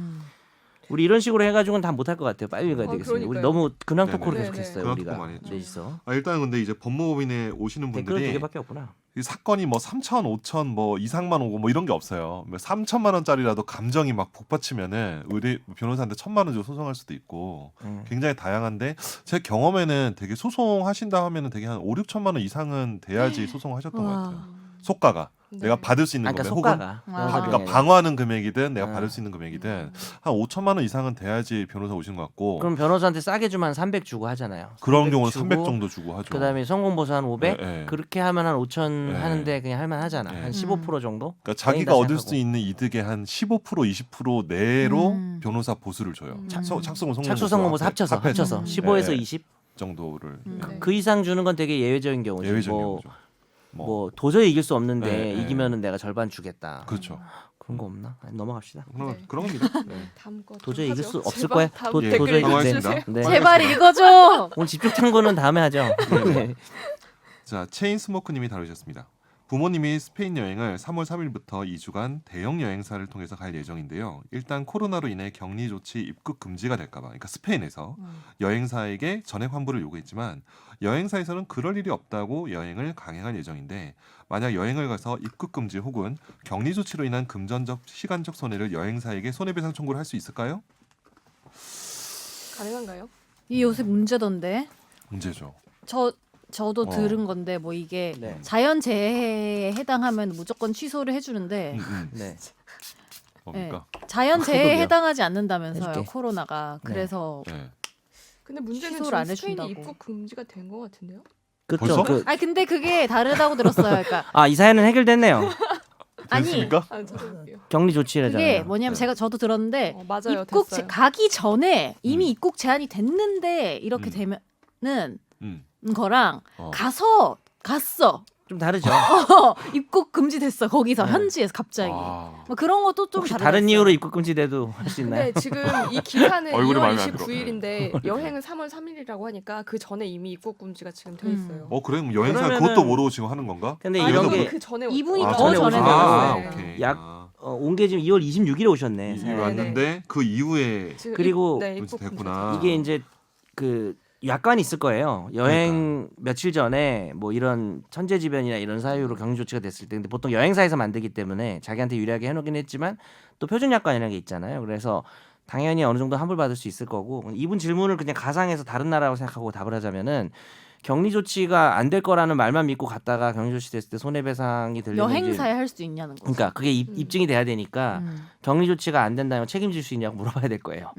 Speaker 2: 우리 이런 식으로 해가지고는 다 못할 것 같아요. 빨리 가야 되겠습니다. 우리
Speaker 1: 그러니까요.
Speaker 2: 너무 근황
Speaker 3: 네네.
Speaker 2: 토크를
Speaker 1: 네네.
Speaker 2: 계속했어요.
Speaker 3: 근황
Speaker 2: 우리가
Speaker 3: 토크 많이 했죠.
Speaker 2: 넷이서
Speaker 3: 일단 근데 이제 법무법인에 오시는
Speaker 2: 댓글은 두
Speaker 3: 분들이
Speaker 2: 개밖에 없구나.
Speaker 3: 이 사건이 뭐 3천, 5천 뭐 이상만 오고 뭐 이런 게 없어요. 3천만 원짜리라도 감정이 막 복받치면은 의뢰 변호사한테 1,000만 원 주고 소송할 수도 있고 굉장히 다양한데 제 경험에는 되게 소송하신다 하면은 되게 한 5, 6천만 원 이상은 돼야지 소송하셨던 것 같아요. 소가가
Speaker 1: 네.
Speaker 3: 내가 받을 수 있는
Speaker 2: 그러니까
Speaker 3: 금액 혹은
Speaker 2: 속가가
Speaker 3: 그러니까 방어하는 금액이든 내가
Speaker 2: 아.
Speaker 3: 받을 수 있는 금액이든 한 5천만 원 이상은 돼야지 변호사 오시는 것 같고
Speaker 2: 그럼 변호사한테 싸게 주면 한 300 주고 하잖아요.
Speaker 3: 그런
Speaker 2: 300
Speaker 3: 경우는
Speaker 2: 주고,
Speaker 3: 300 정도 주고 하죠.
Speaker 2: 그다음에 성공보수 한 500
Speaker 3: 네, 네.
Speaker 2: 그렇게 하면 한 5천
Speaker 3: 네.
Speaker 2: 하는데 그냥 할만 하잖아.
Speaker 3: 네.
Speaker 2: 한 15% 정도.
Speaker 3: 그러니까 자기가
Speaker 2: 다시
Speaker 3: 얻을 수
Speaker 2: 생각하고.
Speaker 3: 있는 이득의 한 15% 20% 내로
Speaker 4: 음.
Speaker 3: 변호사 보수를 줘요.
Speaker 1: 음.
Speaker 3: 착수금
Speaker 2: 착수 성공보수 합쳐서
Speaker 3: 합해서
Speaker 2: 15에서
Speaker 3: 네.
Speaker 2: 20.
Speaker 3: 정도를
Speaker 4: 음.
Speaker 3: 네.
Speaker 2: 그 이상 주는 건 되게 예외적인 경우죠.
Speaker 3: 예외적인
Speaker 2: 뭐,
Speaker 3: 경우죠.
Speaker 2: 뭐 도저히 이길 수 없는데
Speaker 3: 네, 네.
Speaker 2: 이기면은 내가 절반 주겠다.
Speaker 3: 그렇죠.
Speaker 2: 그런 거 없나? 아니, 넘어갑시다.
Speaker 3: 그런
Speaker 1: 네.
Speaker 3: 그런 겁니다.
Speaker 1: 다음 거
Speaker 2: 도저히
Speaker 1: 좀
Speaker 2: 이길
Speaker 1: 하죠.
Speaker 2: 수 없을
Speaker 1: 제발
Speaker 2: 거야.
Speaker 1: 다음
Speaker 3: 예,
Speaker 1: 댓글
Speaker 2: 도저히
Speaker 3: 당황했습니다.
Speaker 1: 읽어주세요.
Speaker 2: 네.
Speaker 4: 제발 읽어줘.
Speaker 2: 오늘 집중 탐구는 다음에 하죠. 네.
Speaker 3: 자, 체인스모크님이 다루셨습니다. 부모님이 스페인 여행을 3월 3일부터 2주간 대형 여행사를 통해서 갈 예정인데요. 일단 코로나로 인해 격리 조치 입국 금지가 될까봐, 그러니까 스페인에서 여행사에게 전액 환불을 요구했지만 여행사에서는 그럴 일이 없다고 여행을 강행할 예정인데 만약 여행을 가서 입국 금지 혹은 격리 조치로 인한 금전적 시간적 손해를 여행사에게 손해배상 청구를 할 수 있을까요?
Speaker 1: 가능한가요?
Speaker 4: 이 요새 문제던데.
Speaker 3: 문제죠.
Speaker 4: 저도
Speaker 3: 어.
Speaker 4: 들은 건데 뭐 이게
Speaker 2: 네.
Speaker 4: 자연재해에 해당하면 무조건 취소를 해주는데
Speaker 2: 네.
Speaker 3: 뭡니까?
Speaker 4: 자연재해에
Speaker 2: 그거요.
Speaker 4: 해당하지 않는다면서요
Speaker 2: 해줄게.
Speaker 4: 코로나가.
Speaker 2: 네.
Speaker 4: 그래서
Speaker 3: 네.
Speaker 1: 근데 문제는
Speaker 4: 취소를
Speaker 1: 지금
Speaker 4: 안
Speaker 1: 스페인이
Speaker 4: 해준다고.
Speaker 1: 입국 금지가 된 것 같은데요?
Speaker 3: 벌써?
Speaker 2: 그렇죠.
Speaker 4: 아니 근데 그게 다르다고 들었어요. 그러니까
Speaker 2: 이 사연은 해결됐네요.
Speaker 4: 아니
Speaker 3: 됐습니까?
Speaker 1: 아, 찾아볼게요.
Speaker 2: 격리 조치라잖아요.
Speaker 4: 그게 뭐냐면
Speaker 3: 네.
Speaker 4: 저도 들었는데
Speaker 1: 맞아요.
Speaker 4: 입국
Speaker 1: 됐어요.
Speaker 4: 가기 전에 이미
Speaker 3: 음.
Speaker 4: 입국 제한이 됐는데 이렇게
Speaker 3: 음.
Speaker 4: 되면은
Speaker 3: 음.
Speaker 4: 거랑
Speaker 3: 어.
Speaker 4: 갔어
Speaker 2: 좀 다르죠.
Speaker 4: 입국 금지됐어 거기서
Speaker 2: 네.
Speaker 4: 현지에서 갑자기
Speaker 3: 아.
Speaker 4: 뭐 그런 것도 좀
Speaker 2: 혹시
Speaker 4: 다르다
Speaker 2: 다른
Speaker 4: 했어요.
Speaker 2: 이유로 입국 금지돼도 할 수 있나요?
Speaker 1: 근데 지금 이 기사는
Speaker 3: 얼굴이
Speaker 1: 2월
Speaker 3: 마음에 안 들어.
Speaker 1: 29일인데 여행은 3월 3일이라고 하니까 그 전에 이미 입국 금지가 지금 돼 있어요.
Speaker 3: 그래? 그럼 여행사
Speaker 2: 그러면은-
Speaker 3: 그것도 모르고 지금 하는 건가?
Speaker 2: 근데
Speaker 1: 아니,
Speaker 2: 이런
Speaker 3: 이거는
Speaker 2: 게
Speaker 1: 그 전에
Speaker 4: 이분이
Speaker 3: 아,
Speaker 4: 더
Speaker 2: 전에
Speaker 4: 전에
Speaker 2: 오셨네요.
Speaker 1: 네.
Speaker 3: 오케이.
Speaker 2: 약- 온 게 지금 2월 26일에 오셨네.
Speaker 3: 이
Speaker 2: 사연이.
Speaker 3: 왔는데 그 이후에
Speaker 1: 지금
Speaker 2: 그리고
Speaker 1: 네,
Speaker 3: 금지
Speaker 1: 입국
Speaker 3: 됐구나.
Speaker 1: 금지가
Speaker 2: 이게 이제 그 약관이 있을 거예요. 여행 며칠 전에 뭐 이런 천재지변이나 이런 사유로 격리 조치가 됐을 때, 근데 보통 여행사에서 만들기 때문에 자기한테 유리하게 해놓긴 했지만 또 표준 약관이라는 게 있잖아요. 그래서 당연히 어느 정도 환불 받을 수 있을 거고 이분 질문을 그냥 가상해서 다른 나라라고 생각하고 답을 하자면은 격리 조치가 안 될 거라는 말만 믿고 갔다가 격리 조치 됐을 때 손해배상이 들리는지
Speaker 4: 여행사에 할 수도 있냐는 거죠.
Speaker 2: 그러니까 그게 입증이 돼야 되니까 격리 조치가 안 된다면 책임질 수 있냐고 물어봐야 될 거예요.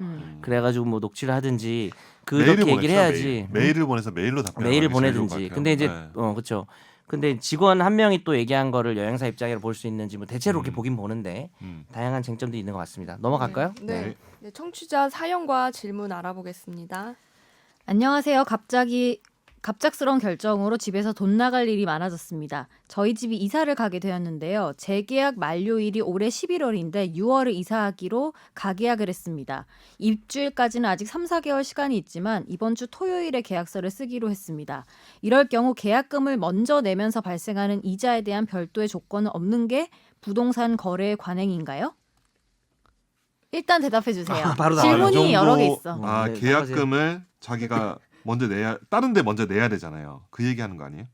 Speaker 2: 그래가지고 뭐 녹취를 하든지 그렇게 얘기를 해야지.
Speaker 3: 메일을 보내서 메일로 답변.
Speaker 2: 메일을 보내든지. 근데 이제 그렇죠. 근데 직원 한 명이 또 얘기한 거를 여행사 입장으로 볼 수 있는지 뭐 대체로 그렇게 보긴 보는데 다양한 쟁점도 있는 것 같습니다. 넘어갈까요?
Speaker 1: 네. 네, 청취자 사연과 질문 알아보겠습니다.
Speaker 4: 안녕하세요. 갑작스러운 결정으로 집에서 돈 나갈 일이 많아졌습니다. 저희 집이 이사를 가게 되었는데요. 재계약 만료일이 올해 11월인데 6월에 이사하기로 가계약을 했습니다. 입주일까지는 아직 3, 4개월 시간이 있지만 이번 주 토요일에 계약서를 쓰기로 했습니다. 이럴 경우 계약금을 먼저 내면서 발생하는 이자에 대한 별도의 조건은 없는 게 부동산 거래의 관행인가요? 일단 대답해 주세요.
Speaker 2: 바로 나와요.
Speaker 4: 질문이 여러 개 있어.
Speaker 2: 네,
Speaker 3: 계약금을 자기가 먼저 다른 데 먼저 내야 되잖아요. 그 얘기하는 거 아니에요?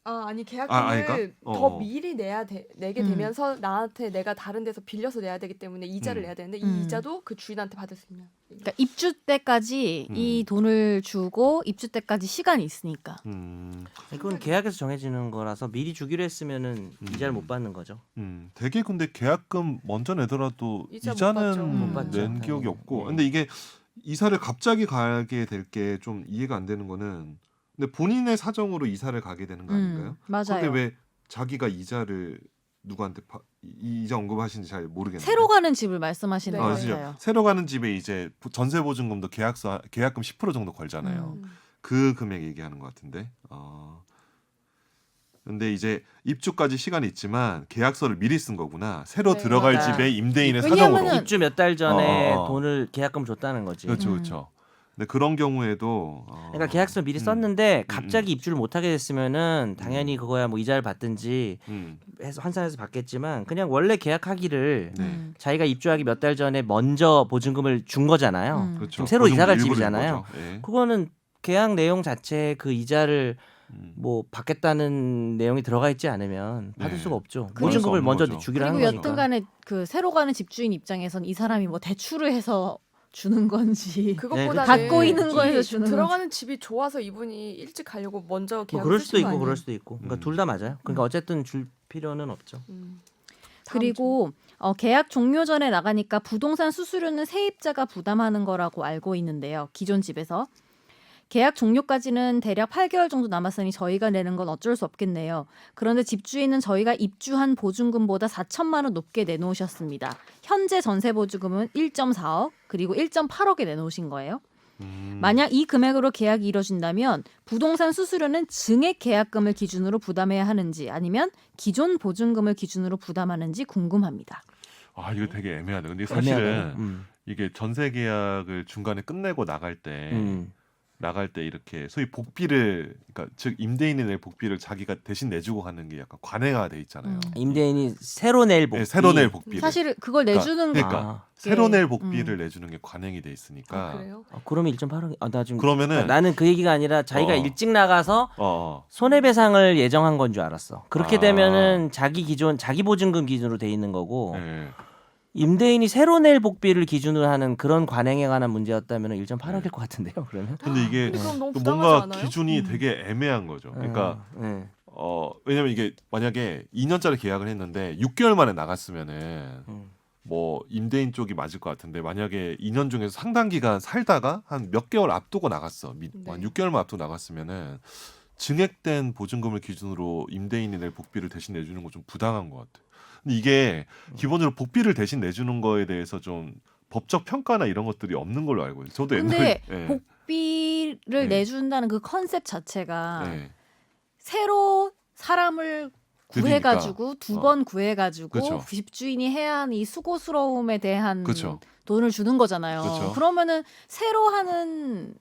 Speaker 1: 아니 계약금을
Speaker 3: 아닌가?
Speaker 1: 더 미리 내게
Speaker 4: 음.
Speaker 1: 되면서 나한테 내가 다른 데서 빌려서 내야 되기 때문에 이자를 내야 되는데 이 이자도 그 주인한테 받을 수 있냐?
Speaker 4: 그러니까 입주 때까지 이 돈을 주고 입주 때까지 시간이 있으니까.
Speaker 2: 그건 계약에서 정해지는 거라서 미리 주기로 했으면은 이자를 못 받는 거죠.
Speaker 3: 되게 근데 계약금 먼저 내더라도
Speaker 1: 이자 못
Speaker 3: 이자는
Speaker 1: 받죠.
Speaker 2: 못 받죠,
Speaker 3: 낸 기억이
Speaker 2: 당연히.
Speaker 3: 없고.
Speaker 2: 네.
Speaker 3: 근데 이게 이사를 갑자기 가게 될 게 좀 이해가 안 되는 거는 근데 본인의 사정으로 이사를 가게 되는 거 아닌가요?
Speaker 4: 맞아요.
Speaker 3: 근데 왜 자기가 이자를 누구한테 이자 언급하시는지 잘 모르겠네요.
Speaker 4: 새로 가는 집을 말씀하시는
Speaker 1: 네.
Speaker 4: 것
Speaker 3: 진짜
Speaker 4: 같아요.
Speaker 3: 새로 가는 집에 이제 전세 보증금도 계약금 10% 정도 걸잖아요. 그 금액 얘기하는 것 같은데. 근데 이제 입주까지 시간이 있지만 계약서를 미리 쓴 거구나. 새로
Speaker 1: 네,
Speaker 3: 들어갈
Speaker 1: 맞아요.
Speaker 3: 집의 임대인의
Speaker 4: 왜냐면은
Speaker 3: 사정으로.
Speaker 2: 입주 몇 달 전에
Speaker 3: 어.
Speaker 2: 돈을 계약금 줬다는 거지.
Speaker 3: 그렇죠, 그렇죠. 근데 그런 경우에도
Speaker 2: 그러니까 계약서 미리 썼는데
Speaker 3: 음,
Speaker 2: 갑자기 입주를 못 하게 됐으면은 당연히 그거야 뭐 이자를 받든지
Speaker 3: 음,
Speaker 2: 해서 환산해서 받겠지만 그냥 원래 계약하기를
Speaker 3: 네.
Speaker 2: 자기가 입주하기 몇 달 전에 먼저 보증금을 준 거잖아요.
Speaker 3: 그렇죠.
Speaker 2: 지금 새로 이사 갈
Speaker 3: 일부러
Speaker 2: 집이잖아요.
Speaker 3: 준 거죠. 예.
Speaker 2: 그거는 계약 내용 자체에 그 이자를
Speaker 3: 음.
Speaker 2: 뭐 받겠다는 내용이 들어가 있지 않으면 받을
Speaker 3: 네.
Speaker 2: 수가 없죠.
Speaker 4: 그리고-
Speaker 2: 보증금을 먼저
Speaker 3: 거죠.
Speaker 2: 주기로 한
Speaker 4: 그리고
Speaker 2: 거니까.
Speaker 4: 여튼간에 그 새로 가는 집주인 입장에선 이 사람이 뭐 대출을 해서 주는 건지
Speaker 1: 그것보다는
Speaker 4: 갖고 있는
Speaker 1: 이
Speaker 4: 거에서 주는
Speaker 1: 들어가는 집이 좋아서 이분이 일찍 가려고 먼저
Speaker 2: 뭐
Speaker 1: 계약을
Speaker 2: 그럴
Speaker 1: 쓰신
Speaker 2: 수도
Speaker 1: 거
Speaker 2: 있고
Speaker 1: 아니에요?
Speaker 2: 그럴 수도 있고. 그러니까 둘 다 맞아요. 그러니까 어쨌든 줄 필요는 없죠.
Speaker 1: 다음
Speaker 4: 그리고 계약 종료 전에 나가니까 부동산 수수료는 세입자가 부담하는 거라고 알고 있는데요. 기존 집에서. 계약 종료까지는 대략 8개월 정도 남았으니 저희가 내는 건 어쩔 수 없겠네요. 그런데 집주인은 저희가 입주한 보증금보다 4천만 원 높게 내놓으셨습니다. 현재 전세 보증금은 1.4억 그리고 1.8억에 내놓으신 거예요. 만약 이 금액으로 계약이 이뤄진다면 부동산 수수료는 증액 계약금을 기준으로 부담해야 하는지 아니면 기존 보증금을 기준으로 부담하는지 궁금합니다.
Speaker 3: 아 이거 되게 애매하네. 근데
Speaker 2: 애매하네.
Speaker 3: 사실은 이게 전세 계약을 중간에 끝내고 나갈 때 이렇게 소위 복비를 그러니까 즉 임대인이 낼 복비를 자기가 대신 내주고 하는 게 약간 관행화 돼 있잖아요.
Speaker 2: 임대인이 새로 낼 복비.
Speaker 3: 네, 새로 낼 복비를.
Speaker 4: 사실 그걸 내주는
Speaker 3: 그러니까
Speaker 2: 아.
Speaker 3: 새로 낼
Speaker 4: 게,
Speaker 3: 복비를 내주는 게 관행이 돼
Speaker 1: 주-
Speaker 3: 있으니까.
Speaker 1: 아, 그래요?
Speaker 2: 그러면 1.8억. 나 지금
Speaker 3: 그러면은
Speaker 2: 나는 그 얘기가 아니라 자기가 일찍 나가서 손해배상을 예정한 건 줄 알았어. 그렇게
Speaker 3: 아.
Speaker 2: 되면은 자기 기존 자기 보증금 기준으로 돼 있는 거고
Speaker 3: 네.
Speaker 2: 임대인이 새로 낼 복비를 기준으로 하는 그런 관행에 관한 문제였다면 1.8억일 것 같은데요. 그러면.
Speaker 3: 근데 이게
Speaker 1: 근데 그럼 너무
Speaker 3: 또
Speaker 1: 부담하지
Speaker 3: 뭔가
Speaker 1: 않아요?
Speaker 3: 기준이 되게 애매한 거죠. 그러니까
Speaker 2: 네.
Speaker 3: 왜냐면 이게 만약에 2년짜리 계약을 했는데 6개월 만에 나갔으면은 뭐 임대인 쪽이 맞을 것 같은데 만약에 2년 중에서 상당 기간 살다가 한 몇 개월 앞두고 나갔어. 한 6개월만 앞두고 나갔으면은 증액된 보증금을 기준으로 임대인이 낼 복비를 대신 내주는 거 좀 부당한 것 같아. 근데 이게 기본적으로 복비를 대신 내주는 거에 대해서 좀 법적 평가나 이런 것들이 없는 걸로 알고 있어요. 저도
Speaker 4: 근데
Speaker 3: 옛날에
Speaker 4: 복비를
Speaker 3: 네.
Speaker 4: 내준다는 그 컨셉 자체가
Speaker 3: 네.
Speaker 4: 새로 사람을 구해가지고 두 번 구해가지고
Speaker 3: 그쵸.
Speaker 4: 집주인이 해야 하는 이 수고스러움에 대한
Speaker 3: 그쵸.
Speaker 4: 돈을 주는 거잖아요.
Speaker 3: 그쵸.
Speaker 4: 그러면은 새로 하는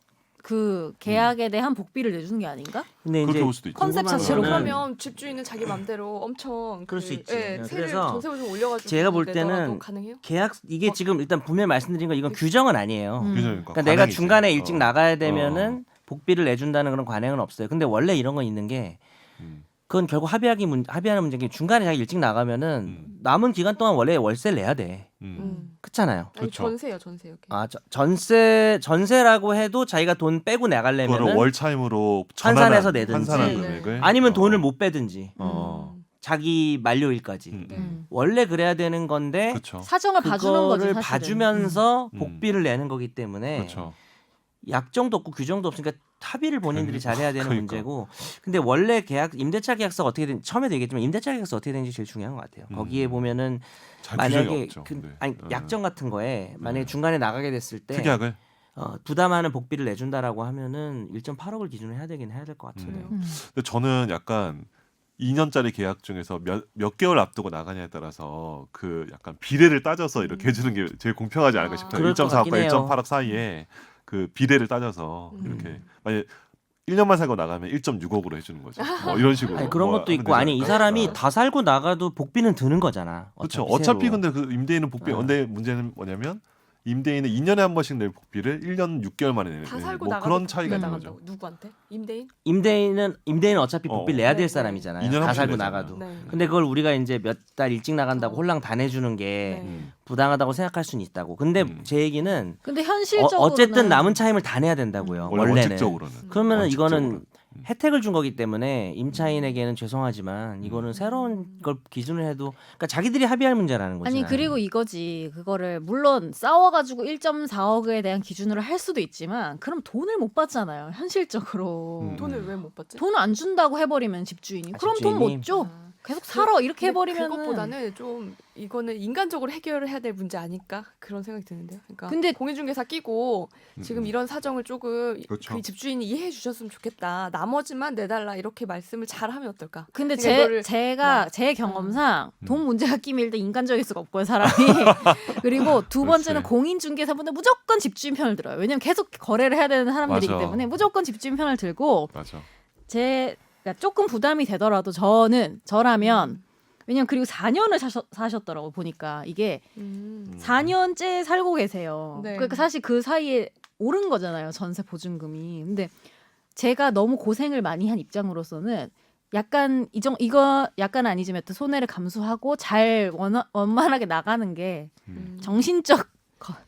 Speaker 4: 그 계약에 대한 복비를 내주는 게 아닌가?
Speaker 2: 근데
Speaker 3: 그렇게
Speaker 2: 이제
Speaker 3: 볼 수도 있죠.
Speaker 4: 컨셉
Speaker 2: 궁금한
Speaker 4: 자체로
Speaker 2: 거는
Speaker 1: 그러면 집주인은 자기 맘대로 엄청
Speaker 2: 그럴 수 있지.
Speaker 1: 예,
Speaker 2: 그래서
Speaker 1: 세를 전세를 좀 올려가지고
Speaker 2: 제가 볼
Speaker 1: 내더라도
Speaker 2: 때는
Speaker 1: 가능해요?
Speaker 2: 계약 이게 지금 일단 분명히 말씀드린 건 이건 규정은 아니에요.
Speaker 3: 그러니까
Speaker 2: 그러니까 내가
Speaker 3: 관행이지.
Speaker 2: 중간에 일찍 나가야 되면은
Speaker 3: 어.
Speaker 2: 복비를 내준다는 그런 관행은 없어요. 근데 원래 이런 건 있는 게
Speaker 3: 음.
Speaker 2: 그건 결국 합의하는 문제인 게 중간에 자기 일찍 나가면은 남은 기간 동안 원래 월세를 내야 돼. 그렇잖아요.
Speaker 1: 아니
Speaker 3: 그쵸.
Speaker 1: 전세요 전세요.
Speaker 2: 전세라고 해도 자기가 돈 빼고 나가려면
Speaker 3: 그거를 월차임으로
Speaker 2: 환산해서 내든지
Speaker 3: 환산한
Speaker 1: 네.
Speaker 3: 금액을
Speaker 2: 아니면 돈을 못 빼든지 자기 만료일까지
Speaker 1: 네.
Speaker 2: 원래 그래야 되는 건데
Speaker 3: 그렇죠.
Speaker 4: 사정을 봐주는 거죠.
Speaker 2: 그거를
Speaker 4: 사실은.
Speaker 2: 봐주면서 복비를 내는 거기 때문에
Speaker 3: 그렇죠.
Speaker 2: 약정도 없고 규정도 없으니까 합의를 본인들이 잘해야 되는
Speaker 3: 그러니까.
Speaker 2: 문제고 근데 원래 임대차 계약서가 어떻게 되는 처음에도 얘기했지만 임대차 계약서 어떻게 되는지 제일 중요한 것 같아요. 거기에 보면은
Speaker 3: 잘 규정이
Speaker 2: 만약에
Speaker 3: 없죠. 근데.
Speaker 2: 약정 같은 거에 만약에 중간에 나가게 됐을 때
Speaker 3: 특약을
Speaker 2: 부담하는 복비를 내준다라고 하면은 1.8억을 기준으로 해야 되긴 해야 될 것 같은데요.
Speaker 3: 근데 저는 약간 2년짜리 계약 중에서 몇 개월 앞두고 나가냐에 따라서 그 약간 비례를 따져서 이렇게 해주는 게 제일 공평하지 않을까 싶어요.
Speaker 2: 그럴 것
Speaker 3: 1.4억과
Speaker 2: 같긴 해요.
Speaker 3: 1.8억 사이에 그 비례를 따져서 이렇게 만약 1년만 살고 나가면 1.6억으로 해주는 거죠. 뭐 이런 식으로.
Speaker 2: 아니, 그런
Speaker 3: 뭐
Speaker 2: 것도
Speaker 3: 하면
Speaker 2: 있고 아니 이
Speaker 3: 되지
Speaker 2: 사람이
Speaker 3: 않을까?
Speaker 2: 다 살고 나가도 복비는 드는 거잖아.
Speaker 3: 그렇죠. 어차피
Speaker 2: 새로.
Speaker 3: 근데 그 임대인은 복비. 근데 문제는 뭐냐면 임대인은 2년에 한 번씩 낼 복비를 1년 6개월 만에 내는
Speaker 1: 다 살고
Speaker 3: 뭐
Speaker 1: 나가도
Speaker 3: 그런 차이가 있는
Speaker 1: 나간다고.
Speaker 3: 거죠.
Speaker 1: 누구한테? 임대인?
Speaker 2: 임대인은 어차피 복비를 내야 될
Speaker 1: 네,
Speaker 2: 사람이잖아요.
Speaker 3: 2년에 한
Speaker 2: 다
Speaker 3: 번씩
Speaker 2: 살고
Speaker 3: 내잖아요.
Speaker 2: 나가도.
Speaker 1: 네.
Speaker 2: 근데 그걸 우리가 이제 몇 달 일찍 나간다고 홀랑 다 내주는 게
Speaker 1: 네.
Speaker 2: 부당하다고 생각할 수는 있다고. 근데 제 얘기는
Speaker 4: 근데 현실적으로
Speaker 2: 어쨌든 남은 차임을 다 내야 된다고요.
Speaker 3: 원래
Speaker 2: 원래는.
Speaker 3: 원칙적으로는.
Speaker 2: 그러면
Speaker 3: 원칙적으로는.
Speaker 2: 이거는 혜택을 준 거기 때문에 임차인에게는 죄송하지만 이거는 새로운 걸 기준을 해도 그러니까 자기들이 합의할 문제라는 거지.
Speaker 4: 아니
Speaker 2: 나는.
Speaker 4: 그리고 이거지 그거를 물론 싸워가지고 1.4억에 대한 기준으로 할 수도 있지만 그럼 돈을 못 받잖아요 현실적으로
Speaker 1: 돈을 왜 못 받지?
Speaker 4: 돈을 안 준다고 해버리면 집주인이
Speaker 2: 아,
Speaker 4: 그럼 돈
Speaker 2: 집주인이?
Speaker 4: 못 줘. 계속 살아 이렇게
Speaker 1: 근데
Speaker 4: 해버리면
Speaker 1: 그것보다는 좀 이거는 인간적으로 해결을 해야 될 문제 아닐까 그런 생각이 드는데요. 그러니까
Speaker 4: 근데-
Speaker 1: 공인중개사 끼고 지금 이런 사정을 조금
Speaker 3: 그렇죠.
Speaker 1: 그 집주인이 이해해 주셨으면 좋겠다. 나머지만 내달라 이렇게 말씀을 잘하면 어떨까?
Speaker 4: 근데
Speaker 1: 그러니까 이거를
Speaker 4: 제가 제 경험상
Speaker 3: 음.
Speaker 4: 돈 문제가 끼면 일단 인간적일 수가 없고요 사람이. 그리고 두 번째는
Speaker 3: 그렇지.
Speaker 4: 공인중개사분들 무조건 집주인 편을 들어요. 왜냐면 계속 거래를 해야 되는 사람들이기
Speaker 3: 맞아.
Speaker 4: 때문에 무조건 집주인 편을 들고
Speaker 3: 맞아.
Speaker 4: 그러니까 조금 부담이 되더라도 저라면 왜냐면 그리고 4년을 사셨더라고 보니까 이게 4년째 살고 계세요.
Speaker 1: 네.
Speaker 4: 그러니까 사실 그 사이에 오른 거잖아요 전세 보증금이. 근데 제가 너무 고생을 많이 한 입장으로서는 약간 이거 약간 아니지만 또 손해를 감수하고 잘 원만하게 나가는 게 정신적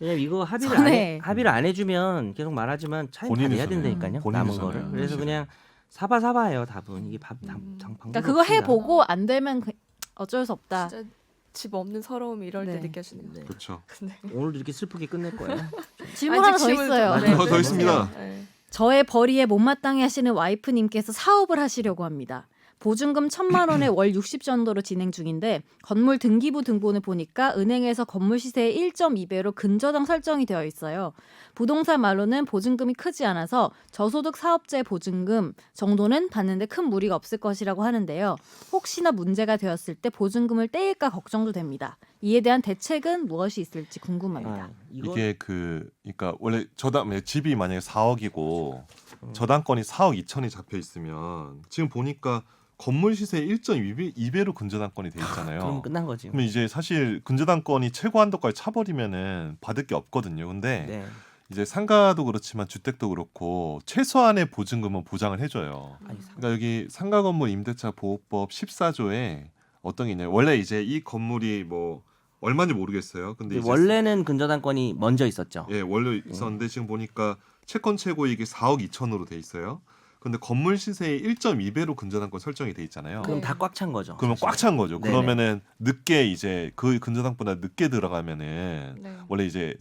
Speaker 2: 왜냐면 이거
Speaker 4: 손해.
Speaker 2: 합의를 안 해주면 계속 말하지만 차임 다
Speaker 3: 본인이
Speaker 2: 내야
Speaker 3: 손해.
Speaker 2: 된다니까요.
Speaker 3: 본인이
Speaker 2: 남은
Speaker 3: 손해요.
Speaker 2: 거를. 그래서
Speaker 3: 그렇지.
Speaker 2: 그냥 사봐예요 답은. 이게 방법이
Speaker 4: 그러니까 그거
Speaker 2: 없습니다.
Speaker 4: 해보고 안 되면 어쩔 수 없다.
Speaker 1: 진짜 집 없는 서러움이 이럴
Speaker 4: 네.
Speaker 1: 때 느껴지네요.
Speaker 2: 네.
Speaker 3: 그렇죠.
Speaker 1: 네.
Speaker 2: 오늘도 이렇게 슬프게 끝낼 거예요.
Speaker 4: 질문 하나 더
Speaker 1: 질문
Speaker 4: 있어요.
Speaker 2: 네.
Speaker 3: 더 있습니다.
Speaker 1: 네.
Speaker 4: 저의 벌이에 못마땅해 하시는 와이프님께서 사업을 하시려고 합니다. 보증금 1,000만 원에 월 60 정도로 진행 중인데 건물 등기부 등본을 보니까 은행에서 건물 시세의 1.2배로 근저당 설정이 되어 있어요. 부동산 말로는 보증금이 크지 않아서 저소득 사업자의 보증금 정도는 받는데 큰 무리가 없을 것이라고 하는데요. 혹시나 문제가 되었을 때 보증금을 떼일까 걱정도 됩니다. 이에 대한 대책은 무엇이 있을지 궁금합니다.
Speaker 2: 아, 이거
Speaker 3: 이게 그러니까 원래 집이 만약에 4억이고 저당권이 4억 2천이 잡혀 있으면 지금 보니까 건물 시세 1.2배로 근저당권이 돼 있잖아요.
Speaker 2: 그럼 끝난 거지.
Speaker 3: 그러면 이제 사실 근저당권이 최고 한도까지 차버리면은 받을 게 없거든요. 근데
Speaker 2: 네.
Speaker 3: 이제 상가도 그렇지만 주택도 그렇고 최소한의 보증금은 보장을 해줘요.
Speaker 2: 아니,
Speaker 3: 그러니까 여기 상가 건물 임대차 보호법 14조에 어떤 게 있냐면 원래 이제 이 건물이 뭐 얼마인지 모르겠어요. 근데 이제
Speaker 2: 원래는 근저당권이 먼저 있었죠.
Speaker 3: 예, 원래 있었는데 지금 보니까 채권 최고이익이 4억 2천으로 돼 있어요. 근데 건물 시세의 1.2배로 근저당권 설정이 돼 있잖아요.
Speaker 2: 그럼
Speaker 1: 네.
Speaker 2: 다 꽉 찬 거죠.
Speaker 3: 그러면 꽉 찬 거죠.
Speaker 2: 네네.
Speaker 3: 그러면은 늦게 이제 그 근저당보다 늦게 들어가면은
Speaker 1: 네.
Speaker 3: 원래 이제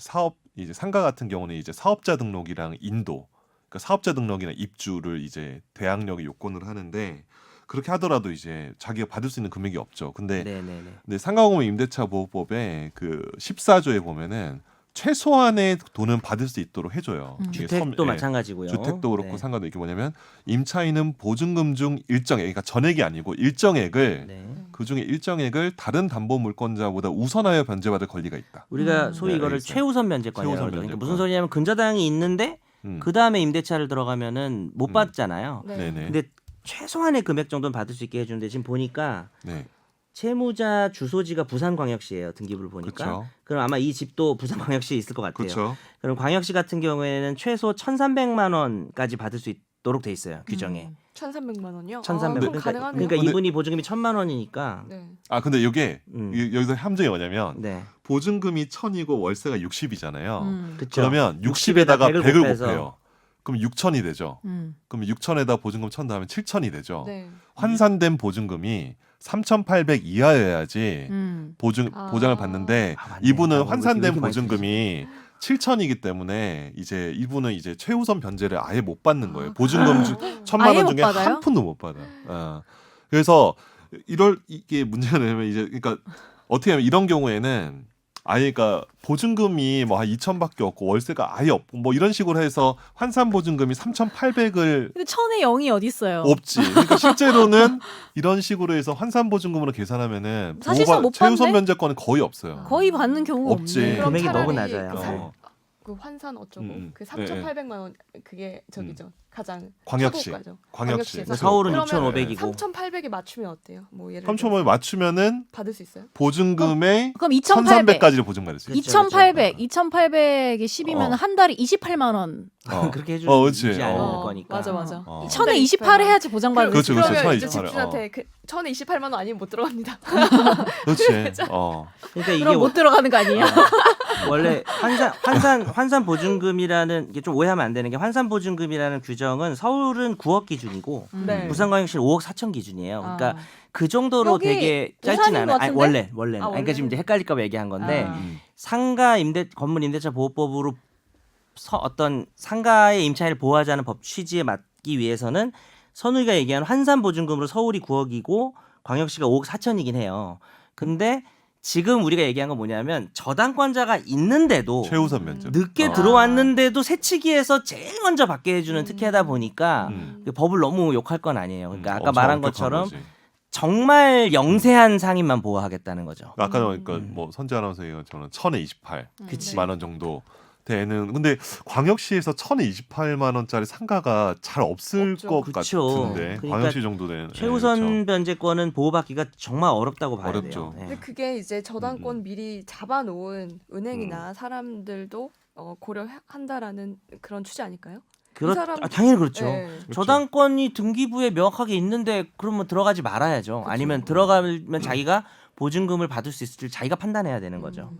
Speaker 3: 이제 상가 같은 경우는 이제 사업자 등록이랑 인도, 그러니까 사업자 등록이나 입주를 이제 대항력이 요건을 하는데 그렇게 하더라도 이제 자기가 받을 수 있는 금액이 없죠. 근데
Speaker 2: 네네네.
Speaker 3: 상가건물 임대차 보호법에 그 14조에 보면은 최소한의 돈은 받을 수 있도록 해줘요. 이게
Speaker 2: 주택도
Speaker 3: 예,
Speaker 2: 마찬가지고요.
Speaker 3: 주택도 그렇고
Speaker 2: 네.
Speaker 3: 상가도 이게 뭐냐면 임차인은 보증금 중 일정액, 그러니까 전액이 아니고 일정액을
Speaker 2: 네.
Speaker 3: 그 중에 일정액을 다른 담보 물권자보다 우선하여 변제받을 권리가 있다.
Speaker 2: 우리가 소위
Speaker 3: 네,
Speaker 2: 이거를
Speaker 3: 알겠어요.
Speaker 2: 최우선 면제권이라고
Speaker 3: 최우선
Speaker 2: 하죠. 그러니까
Speaker 3: 면제권.
Speaker 2: 무슨 소리냐면 근저당이 있는데
Speaker 3: 음.
Speaker 2: 그 다음에 임대차를 들어가면은 못 받잖아요.
Speaker 1: 네.
Speaker 3: 네네.
Speaker 2: 근데 최소한의 금액 정도는 받을 수 있게 해주는데 지금 보니까
Speaker 3: 네.
Speaker 2: 채무자 주소지가 부산광역시예요. 등기부를 보니까.
Speaker 3: 그렇죠.
Speaker 2: 그럼 아마 이 집도 부산광역시에 있을 것 같아요.
Speaker 3: 그렇죠.
Speaker 2: 그럼 광역시 같은 경우에는 최소 1,300만 원까지 받을 수 있도록 돼 있어요. 규정에.
Speaker 1: 1,300만 원이요?
Speaker 2: 1,300.
Speaker 1: 그럼 가능하네요.
Speaker 2: 그러니까
Speaker 3: 근데-
Speaker 2: 이분이 보증금이 1,000만 원이니까.
Speaker 1: 네.
Speaker 3: 아 근데 이게
Speaker 2: 음.
Speaker 3: 여기서 함정이 뭐냐면
Speaker 2: 네.
Speaker 3: 보증금이 1,000이고 월세가 60이잖아요.
Speaker 2: 그렇죠.
Speaker 3: 그러면 60에다가
Speaker 2: 100을
Speaker 3: 100을
Speaker 2: 곱해서.
Speaker 3: 곱해요. 그럼 6,000이 되죠. 그럼 6,000에다 보증금 1,000 더하면 7,000이 되죠.
Speaker 1: 네.
Speaker 3: 환산된 보증금이 3,800 이하여야지 보장을 받는데
Speaker 2: 아, 맞네.
Speaker 3: 이분은
Speaker 2: 아,
Speaker 3: 환산된
Speaker 2: 왜 이렇게 많이
Speaker 3: 보증금이 7,000이기 때문에 이제 이분은 이제 최우선 변제를 아예 못 받는 거예요. 보증금 중 1,000만
Speaker 4: 아예
Speaker 3: 원
Speaker 4: 못
Speaker 3: 중에
Speaker 4: 받아요?
Speaker 3: 한 푼도 못 받아. 그래서 이게 문제가 되면 이제 그러니까 어떻게 하면 이런 경우에는 아예 그러니까 보증금이 뭐 한 2,000밖에 없고 월세가 아예 없고 뭐 이런 식으로 해서 환산 보증금이 3,800을
Speaker 4: 근데 1,000에 0이 어디 있어요?
Speaker 3: 없지. 그러니까 실제로는 이런 식으로 해서 환산 보증금으로 계산하면은
Speaker 4: 사실상 못
Speaker 3: 최우선
Speaker 4: 받네?
Speaker 3: 면제권은 거의 없어요.
Speaker 4: 거의 받는 경우가
Speaker 3: 없지.
Speaker 4: 없네.
Speaker 1: 그럼
Speaker 2: 금액이
Speaker 1: 차라리
Speaker 2: 너무 낮아요.
Speaker 1: 그 환산 어쩌고 그
Speaker 3: 네,
Speaker 1: 3,800만 원 그게 저기죠. 가장
Speaker 3: 광역시.
Speaker 1: 최고가죠.
Speaker 3: 광역시.
Speaker 1: 광역시에서.
Speaker 2: 서울은
Speaker 1: 그러면
Speaker 2: 6,500이고.
Speaker 1: 3,800에 맞추면 어때요? 뭐 예를
Speaker 3: 3,000원에
Speaker 1: 들어서
Speaker 3: 맞추면은
Speaker 1: 받을 수 있어요?
Speaker 3: 보증금의
Speaker 4: 그럼 2,800.
Speaker 3: 1,300까지를 보증받을 수 있어요.
Speaker 2: 그렇죠,
Speaker 4: 2,800, 2,800에 10이면
Speaker 3: 어.
Speaker 4: 한 달에 28만 원.
Speaker 2: 그렇게
Speaker 3: 그렇지.
Speaker 2: 해주지 않을
Speaker 3: 어.
Speaker 2: 거니까.
Speaker 1: 맞아 맞아.
Speaker 3: 어.
Speaker 4: 1,000에 28 해야지 보장받을
Speaker 3: 그렇죠,
Speaker 4: 수
Speaker 3: 그렇죠.
Speaker 4: 있어요.
Speaker 1: 그러면 이제
Speaker 3: 1,028
Speaker 1: 집주인한테 1,028만 원 아니면 못 들어갑니다.
Speaker 3: 그렇지.
Speaker 2: 그러니까 이게
Speaker 4: 그럼 못 들어가는 거 아니에요?
Speaker 2: 원래 환산 보증금이라는 게 좀 오해하면 안 되는 게 환산 보증금이라는 규정은 서울은 9억 기준이고
Speaker 1: 네.
Speaker 2: 부산광역시는 5억 4천 기준이에요. 그러니까
Speaker 4: 아.
Speaker 2: 그 정도로
Speaker 4: 여기
Speaker 2: 되게 짧진
Speaker 4: 부산인
Speaker 2: 않아요.
Speaker 4: 것
Speaker 2: 아니,
Speaker 4: 같은데?
Speaker 2: 원래는.
Speaker 1: 아,
Speaker 2: 그러니까 지금 이제 헷갈릴까 봐 얘기한 건데
Speaker 4: 아.
Speaker 2: 상가 건물 임대차 보호법으로 어떤 상가의 임차인을 보호하자는 법 취지에 맞기 위해서는 선우이가 얘기한 환산 보증금으로 서울이 9억이고 광역시가 5억 4천이긴 해요. 근데 지금 우리가 얘기한 건 뭐냐면 저당권자가 있는데도
Speaker 3: 최우선 면접.
Speaker 2: 늦게
Speaker 3: 어.
Speaker 2: 들어왔는데도 세치기에서 제일 먼저 받게 해주는 특혜다 보니까
Speaker 3: 음.
Speaker 2: 그 법을 너무 욕할 건 아니에요. 그러니까 아까
Speaker 3: 엄청
Speaker 2: 말한
Speaker 3: 엄격한
Speaker 2: 것처럼
Speaker 3: 거지.
Speaker 2: 정말 영세한 상인만 보호하겠다는 거죠.
Speaker 3: 아까 그러니까 뭐 선재 아나운서 얘기한 것처럼 1,000에 28
Speaker 2: 그치.
Speaker 3: 만 원 정도 되는. 근데 광역시에서 1,000에 28만 원짜리 상가가 잘 없을
Speaker 1: 없죠.
Speaker 3: 것
Speaker 2: 그쵸.
Speaker 3: 같은데
Speaker 2: 그러니까
Speaker 3: 광역시 정도 되는
Speaker 2: 최우선
Speaker 3: 그렇죠.
Speaker 2: 변제권은 보호받기가 정말 어렵다고 봐야
Speaker 3: 어렵죠.
Speaker 2: 돼요. 네.
Speaker 1: 근데 그게 이제 저당권 미리 잡아놓은 은행이나 사람들도 고려한다라는 그런 취지 아닐까요? 사람-
Speaker 2: 당연히 그렇죠.
Speaker 1: 네.
Speaker 2: 저당권이 등기부에 명확하게 있는데 그러면 들어가지 말아야죠. 아니면 들어가면 자기가 보증금을 받을 수 있을지 자기가 판단해야 되는 거죠.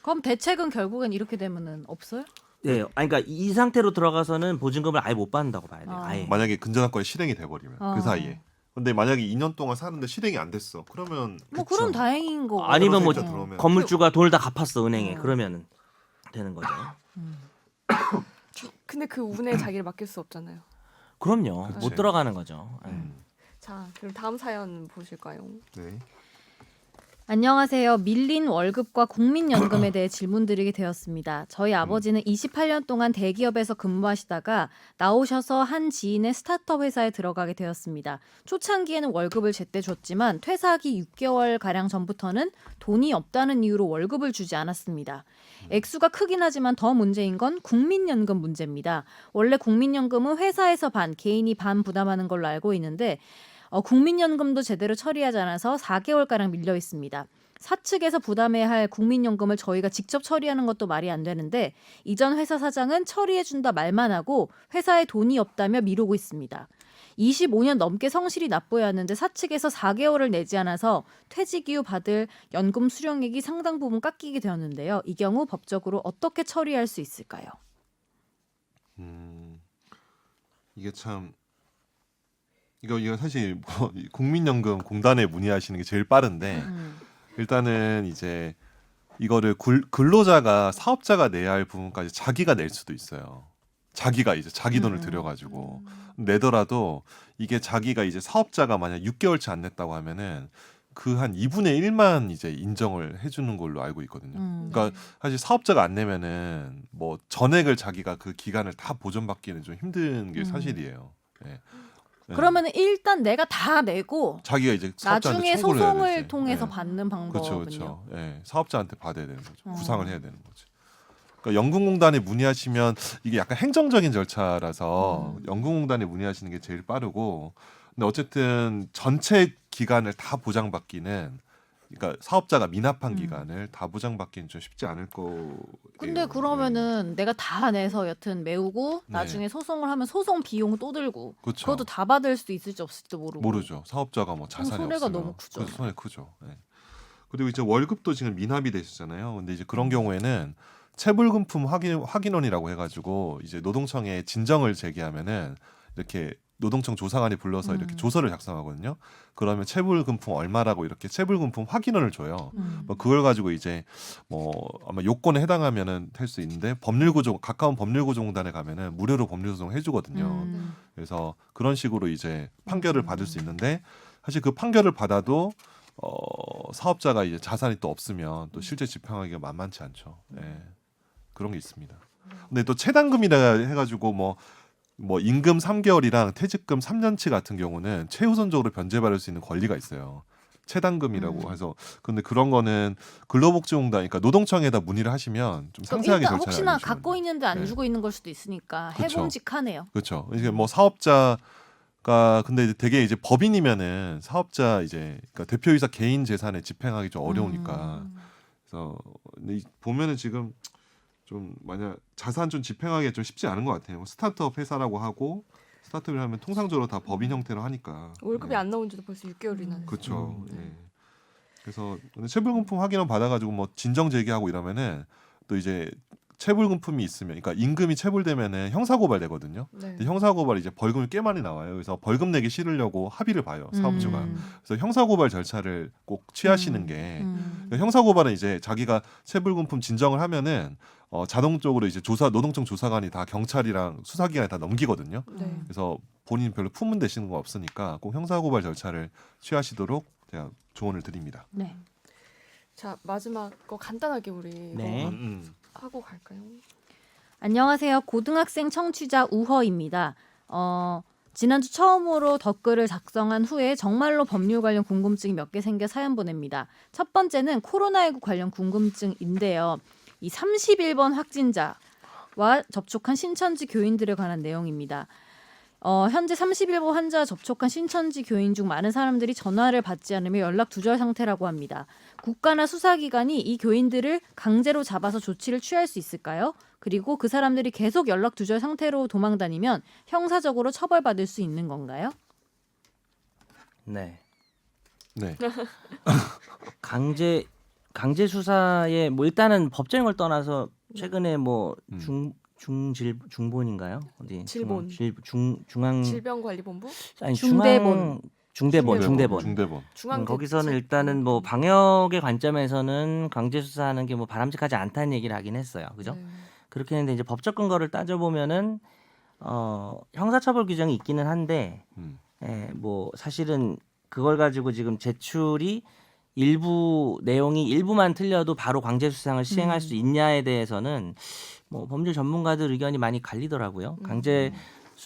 Speaker 4: 그럼 대책은 결국엔 이렇게 되면은 없어요?
Speaker 2: 네, 아니, 그러니까 이 상태로 들어가서는 보증금을 아예 못 받는다고 봐야 돼요. 아예.
Speaker 3: 만약에 근저당권이 실행이 돼버리면
Speaker 4: 어.
Speaker 3: 그 사이에. 근데 만약에 2년 동안 사는데 실행이 안 됐어. 그러면
Speaker 4: 뭐
Speaker 3: 그쵸.
Speaker 4: 그럼 다행인 거고.
Speaker 2: 아니면 뭐
Speaker 3: 세입자 들어오면.
Speaker 2: 건물주가 돈을 다 갚았어 은행에 그러면은 되는 거죠.
Speaker 1: 근데 그 운에 자기를 맡길 수 없잖아요.
Speaker 2: 그럼요.
Speaker 3: 그치.
Speaker 2: 못 들어가는 거죠.
Speaker 1: 자, 그럼 다음 사연 보실까요?
Speaker 3: 네.
Speaker 4: 안녕하세요. 밀린 월급과 국민연금에 대해 질문드리게 되었습니다. 저희 아버지는 28년 동안 대기업에서 근무하시다가 나오셔서 한 지인의 스타트업 회사에 들어가게 되었습니다. 초창기에는 월급을 제때 줬지만 퇴사하기 6개월 가량 전부터는 돈이 없다는 이유로 월급을 주지 않았습니다. 액수가 크긴 하지만 더 문제인 건 국민연금 문제입니다. 원래 국민연금은 회사에서 반, 개인이 반 부담하는 걸로 알고 있는데 국민연금도 제대로 처리하지 않아서 4개월가량 밀려 있습니다. 사측에서 부담해야 할 국민연금을 저희가 직접 처리하는 것도 말이 안 되는데 이전 회사 사장은 처리해준다 말만 하고 회사에 돈이 없다며 미루고 있습니다. 25년 넘게 성실히 납부해야 하는데 사측에서 4개월을 내지 않아서 퇴직 이후 받을 연금 수령액이 상당 부분 깎이게 되었는데요. 이 경우 법적으로 어떻게 처리할 수 있을까요?
Speaker 3: 이게 참 이거 사실 뭐 국민연금 공단에 문의하시는 게 제일 빠른데 일단은 이제 이거를 근로자가 사업자가 내야 할 부분까지 자기가 낼 수도 있어요. 자기가 이제 자기 돈을 들여가지고 내더라도 이게 자기가 이제 사업자가 만약 6개월치 안 냈다고 하면은 그 한 2분의 1만 이제 인정을 해주는 걸로 알고 있거든요. 그러니까 사실 사업자가 안 내면은 뭐 전액을 자기가 그 기간을 다 보전받기는 좀 힘든 게 사실이에요. 네. 네.
Speaker 4: 그러면 일단 내가 다 내고
Speaker 3: 자기가 이제 사업자한테
Speaker 4: 나중에
Speaker 3: 청구를 해야
Speaker 4: 소송을
Speaker 3: 되지.
Speaker 4: 통해서
Speaker 3: 네.
Speaker 4: 받는 방법은요.
Speaker 3: 그렇죠. 예, 사업자한테 받아야 되는 거죠. 구상을 해야 되는 거죠. 그러니까 연금공단에 문의하시면 이게 약간 행정적인 절차라서 연금공단에 문의하시는 게 제일 빠르고, 근데 어쨌든 전체 기간을 다 보장받기는, 그러니까 사업자가 미납한 기간을 다 보장받기는 좀 쉽지 않을 거예요.
Speaker 4: 근데 그러면은 내가 다 내서 여튼 메우고
Speaker 3: 네.
Speaker 4: 나중에 소송을 하면 소송 비용 또 들고
Speaker 3: 그렇죠.
Speaker 4: 그것도 다 받을 수 있을지 없을지도 모르고.
Speaker 3: 모르죠. 사업자가 뭐 자산이
Speaker 4: 손해가
Speaker 3: 없으면
Speaker 4: 너무 크죠.
Speaker 3: 그래서 손해 크죠. 예. 그리고 이제 월급도 지금 미납이 되셨잖아요. 근데 이제 그런 경우에는 체불금품 확인원이라고 해가지고 이제 노동청에 진정을 제기하면은 이렇게 노동청 조사관이 불러서 이렇게 조서를 작성하거든요. 그러면 체불금품 얼마라고 이렇게 체불금품 확인원을 줘요. 뭐 그걸 가지고 이제 뭐 아마 요건에 해당하면은 할 수 있는데, 법률구조 가까운 법률구조공단에 가면은 무료로 법률소송 해주거든요. 그래서 그런 식으로 이제 판결을 받을 수 있는데, 사실 그 판결을 받아도 사업자가 이제 자산이 또 없으면 또 실제 집행하기가 만만치 않죠. 예. 그런 게 있습니다. 근데 또 체당금이라 해가지고 뭐 임금 3개월이랑 퇴직금 3년치 같은 경우는 최우선적으로 변제받을 수 있는 권리가 있어요. 체당금이라고 해서. 근데 그런 거는 근로복지공단, 그러니까 노동청에다 문의를 하시면 좀 상세하게
Speaker 4: 일단
Speaker 3: 절차를
Speaker 4: 혹시나
Speaker 3: 알려주시면
Speaker 4: 갖고 있는데 안
Speaker 3: 네.
Speaker 4: 주고 있는 걸 수도 있으니까
Speaker 3: 그쵸.
Speaker 4: 해봄직하네요.
Speaker 3: 그렇죠. 이게 뭐 사업자가 근데 되게 이제 법인이면은 사업자 이제 그러니까 대표이사 개인 재산에 집행하기 좀 어려우니까. 그래서 근데 보면은 지금 좀 만약 자산 좀 집행하기가 좀 쉽지 않은 것 같아요. 스타트업 회사라고 하고, 스타트업을 하면 통상적으로 다 법인 형태로 하니까.
Speaker 1: 월급이 안 나온 지도 벌써 6개월이나 됐어요.
Speaker 3: 그렇죠. 예. 그래서 근데 체불금품 확인원 받아가지고 뭐 진정 제기하고 이러면은 또 이제 체불금품이 있으면, 그러니까 임금이 체불되면은 형사고발 되거든요.
Speaker 1: 네.
Speaker 3: 근데 형사고발 이제 벌금이 꽤 많이 나와요. 그래서 벌금 내기 싫으려고 합의를 봐요, 사업주가. 그래서 형사고발 절차를 꼭 취하시는 게, 그러니까 형사고발은 이제 자기가 체불금품 진정을 하면은 자동적으로 이제 노동청 조사관이 다 경찰이랑 수사기관에 다 넘기거든요.
Speaker 1: 네.
Speaker 3: 그래서 본인 별로 품은 되시는 거 없으니까 꼭 형사고발 절차를 취하시도록 제가 조언을 드립니다.
Speaker 4: 네.
Speaker 1: 자 마지막 거 간단하게 우리
Speaker 2: 네.
Speaker 1: 이거 하고 갈까요?
Speaker 4: 안녕하세요. 고등학생 청취자 우허입니다. 지난주 처음으로 댓글을 작성한 후에 정말로 법률 관련 궁금증이 몇 개 생겨 사연 보냅니다. 첫 번째는 코로나19 관련 궁금증인데요. 이 31번 확진자와 접촉한 신천지 교인들에 관한 내용입니다. 현재 31번 환자와 접촉한 신천지 교인 중 많은 사람들이 전화를 받지 않으며 연락 두절 상태라고 합니다. 국가나 수사기관이 이 교인들을 강제로 잡아서 조치를 취할 수 있을까요? 그리고 그 사람들이 계속 연락 두절 상태로 도망다니면 형사적으로 처벌받을 수 있는 건가요?
Speaker 2: 네.
Speaker 3: 네.
Speaker 2: 강제 수사에 뭐 일단은 법적인 걸 떠나서 최근에 뭐 중본인가요? 어디
Speaker 1: 질본.
Speaker 2: 중앙
Speaker 1: 질병관리본부
Speaker 2: 아니
Speaker 4: 중대본.
Speaker 2: 중대본.
Speaker 1: 중앙
Speaker 2: 거기서는 일단은 뭐 방역의 관점에서는 강제 수사하는 게 뭐 바람직하지 않다는 얘기를 하긴 했어요. 그죠?
Speaker 1: 네.
Speaker 2: 그렇게 했는데 이제 법적 근거를 따져 보면은 형사처벌 규정이 있기는 한데 뭐 사실은 그걸 가지고 지금 제출이 일부 내용이 일부만 틀려도 바로 강제 수사를 시행할 수 있냐에 대해서는 뭐 법률 전문가들 의견이 많이 갈리더라고요.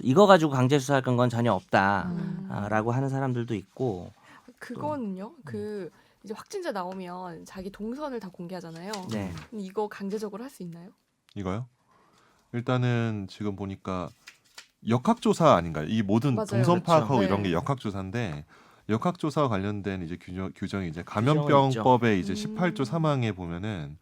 Speaker 2: 이거 가지고 강제 수사할 건 전혀 없다라고 하는 사람들도 있고.
Speaker 1: 그거는요. 그 이제 확진자 나오면 자기 동선을 다 공개하잖아요.
Speaker 2: 네.
Speaker 1: 근데 이거 강제적으로 할 수 있나요?
Speaker 3: 이거요? 일단은 지금 보니까 역학조사 아닌가요? 이 모든
Speaker 1: 맞아요.
Speaker 3: 동선 파악하고
Speaker 1: 그렇죠.
Speaker 3: 이런
Speaker 1: 네.
Speaker 3: 게 역학조사인데 역학조사와 관련된 이제 규정이 이제
Speaker 2: 규정은
Speaker 3: 감염병법의 이제
Speaker 1: 있죠.
Speaker 3: 18조 3항에 보면은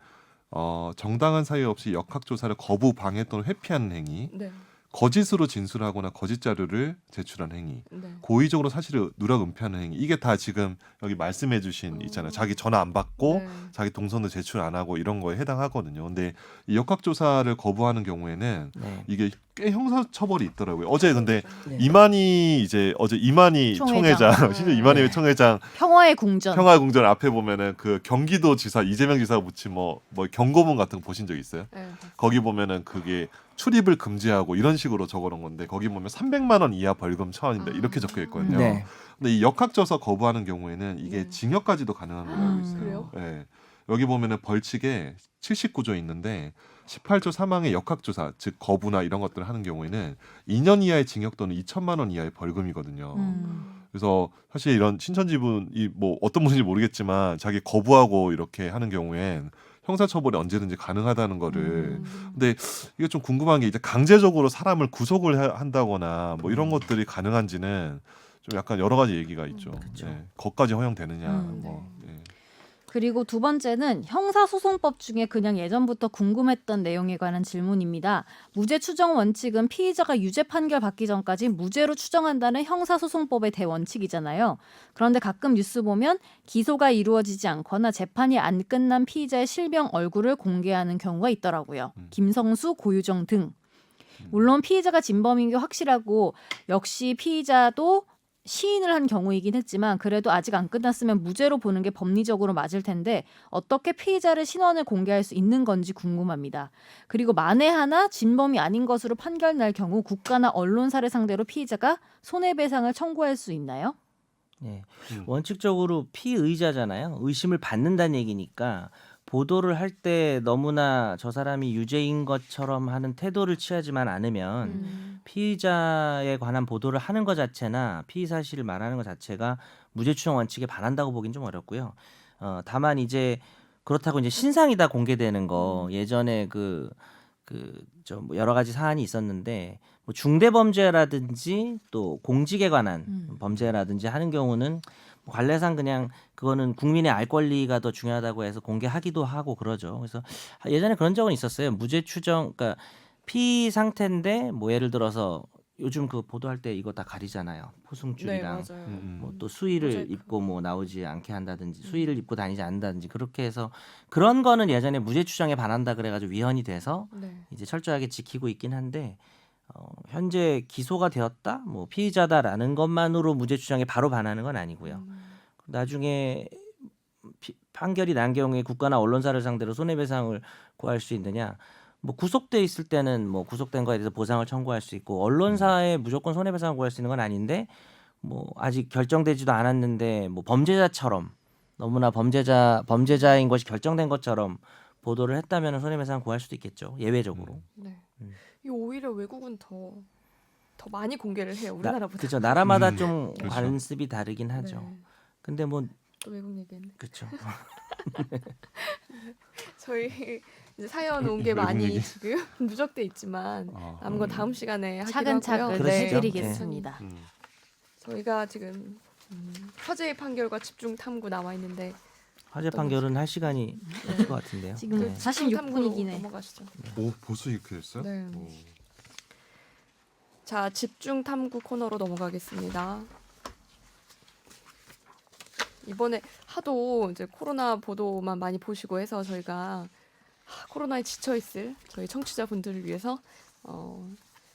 Speaker 3: 정당한 사유 없이 역학조사를 거부, 방해 또는 회피하는 행위,
Speaker 1: 네.
Speaker 3: 거짓으로 진술하거나 거짓 자료를 제출한 행위,
Speaker 1: 네.
Speaker 3: 고의적으로 사실을 누락 은폐하는 행위, 이게 다 지금 여기 말씀해주신 있잖아요. 자기 전화 안 받고
Speaker 1: 네.
Speaker 3: 자기 동선도 제출 안 하고 이런 거에 해당하거든요. 근데 이 역학조사를 거부하는 경우에는
Speaker 2: 네.
Speaker 3: 이게 꽤 형사처벌이 있더라고요. 어제 근데
Speaker 2: 네.
Speaker 3: 이만희
Speaker 4: 총회장.
Speaker 3: 총회장 심지어 이만희
Speaker 1: 네.
Speaker 3: 총회장
Speaker 4: 평화의 궁전.
Speaker 3: 평화궁전 앞에 보면은 그 경기도지사 이재명 지사가 붙인 뭐 경고문 같은 거 보신 적 있어요?
Speaker 1: 네.
Speaker 3: 거기 보면은 그게 출입을 금지하고 이런 식으로 적어놓은 건데 거기 보면 300만 원 이하 벌금 처한인데 이렇게 적혀 있거든요.
Speaker 2: 네.
Speaker 3: 근데 이 역학조사 거부하는 경우에는 이게
Speaker 1: 네.
Speaker 3: 징역까지도 가능한 걸로 알고 있어요.
Speaker 1: 그래요?
Speaker 3: 예. 여기 보면은 벌칙에 79조 있는데 18조 3항의 역학조사 즉 거부나 이런 것들을 하는 경우에는 2년 이하의 징역 또는 2천만 원 이하의 벌금이거든요. 그래서 사실 이런 신천지분이 뭐 어떤 분인지 모르겠지만 자기 거부하고 이렇게 하는 경우엔 형사처벌이 언제든지 가능하다는 거를 근데 이게 좀 궁금한 게 이제 강제적으로 사람을 구속을 한다거나 뭐 이런 것들이 가능한지는 좀 약간 여러 가지 얘기가 있죠.
Speaker 2: 그쵸.
Speaker 3: 예. 거기까지 허용되느냐.
Speaker 4: 음,
Speaker 3: 뭐. 예.
Speaker 4: 그리고 두 번째는 형사소송법 중에 그냥 예전부터 궁금했던 내용에 관한 질문입니다. 무죄 추정 원칙은 피의자가 유죄 판결 받기 전까지 무죄로 추정한다는 형사소송법의 대원칙이잖아요. 그런데 가끔 뉴스 보면 기소가 이루어지지 않거나 재판이 안 끝난 피의자의 실명 얼굴을 공개하는 경우가 있더라고요. 김성수, 고유정 등. 물론 피의자가 진범인 게 확실하고 역시 피의자도 시인을 한 경우이긴 했지만 그래도 아직 안 끝났으면 무죄로 보는 게 법리적으로 맞을 텐데 어떻게 피의자를 신원을 공개할 수 있는 건지 궁금합니다. 그리고 만에 하나 진범이 아닌 것으로 판결 날 경우 국가나 언론사를 상대로 피의자가 손해배상을 청구할 수 있나요?
Speaker 2: 네. 원칙적으로 피의자잖아요. 의심을 받는다는 얘기니까 보도를 할 때 너무나 저 사람이 유죄인 것처럼 하는 태도를 취하지만 않으면 피의자에 관한 보도를 하는 것 자체나 피의 사실을 말하는 것 자체가 무죄 추정 원칙에 반한다고 보긴 좀 어렵고요. 다만 이제 그렇다고 이제 신상이 다 공개되는 거 예전에 좀 여러 가지 사안이 있었는데 뭐 중대 범죄라든지 또 공직에 관한 범죄라든지 하는 경우는 뭐 관례상 그냥 그거는 국민의 알 권리가 더 중요하다고 해서 공개하기도 하고 그러죠. 그래서 예전에 그런 적은 있었어요. 무죄 추정, 그러니까 피 상태인데 뭐 예를 들어서 요즘 그 보도할 때 이거 다 가리잖아요.
Speaker 1: 네,
Speaker 2: 포승줄이랑
Speaker 1: 맞아요.
Speaker 2: 뭐 또 수의를
Speaker 1: 모자이크.
Speaker 2: 입고 뭐 나오지 않게 한다든지 수의를 입고 다니지 않는다든지 그렇게 해서 그런 거는 예전에 무죄 추정에 반한다 그래가지고 위헌이 돼서
Speaker 1: 네.
Speaker 2: 이제 철저하게 지키고 있긴 한데 현재 기소가 되었다, 뭐 피의자다라는 것만으로 무죄 추정에 바로 반하는 건 아니고요. 나중에 판결이 난 경우에 국가나 언론사를 상대로 손해배상을 구할 수 있느냐? 뭐 구속돼 있을 때는 뭐 구속된 거에 대해서 보상을 청구할 수 있고 언론사에 무조건 손해배상을 구할 수 있는 건 아닌데 뭐 아직 결정되지도 않았는데 뭐 범죄자처럼 너무나 범죄자인 것이 결정된 것처럼 보도를 했다면 손해배상 구할 수도 있겠죠. 예외적으로.
Speaker 1: 네. 이 오히려 외국은 더 많이 공개를 해요.
Speaker 2: 나-
Speaker 1: 우리나라보다.
Speaker 2: 그죠. 나라마다 좀
Speaker 3: 그렇죠.
Speaker 2: 관습이 다르긴 하죠.
Speaker 1: 네.
Speaker 2: 근데 뭐
Speaker 1: 또 외국 얘기했네.
Speaker 2: 그렇죠.
Speaker 1: 저희 이제 사연 온 게
Speaker 3: 외국
Speaker 1: 많이
Speaker 3: 얘기.
Speaker 1: 지금 누적돼 있지만 남은 건 다음 시간에 하기로
Speaker 4: 차근차근
Speaker 1: 하고요.
Speaker 2: 그러시죠.
Speaker 4: 해드리겠습니다.
Speaker 1: 저희가 지금 화재의 판결과 집중 탐구 나와 있는데
Speaker 2: 화재 판결은 할 시간이 없을 것 같은데요.
Speaker 4: 지금
Speaker 2: 네.
Speaker 4: 46분이긴 해.
Speaker 1: 넘어가시죠.
Speaker 3: 오 벌써 이렇게 됐어요?
Speaker 1: 네.
Speaker 3: 오.
Speaker 1: 자, 집중 탐구 코너로 넘어가겠습니다. 이번에 하도 이제 코로나 보도만 많이 보시고 해서 저희가 코로나에 지쳐 있을 저희 청취자분들을 위해서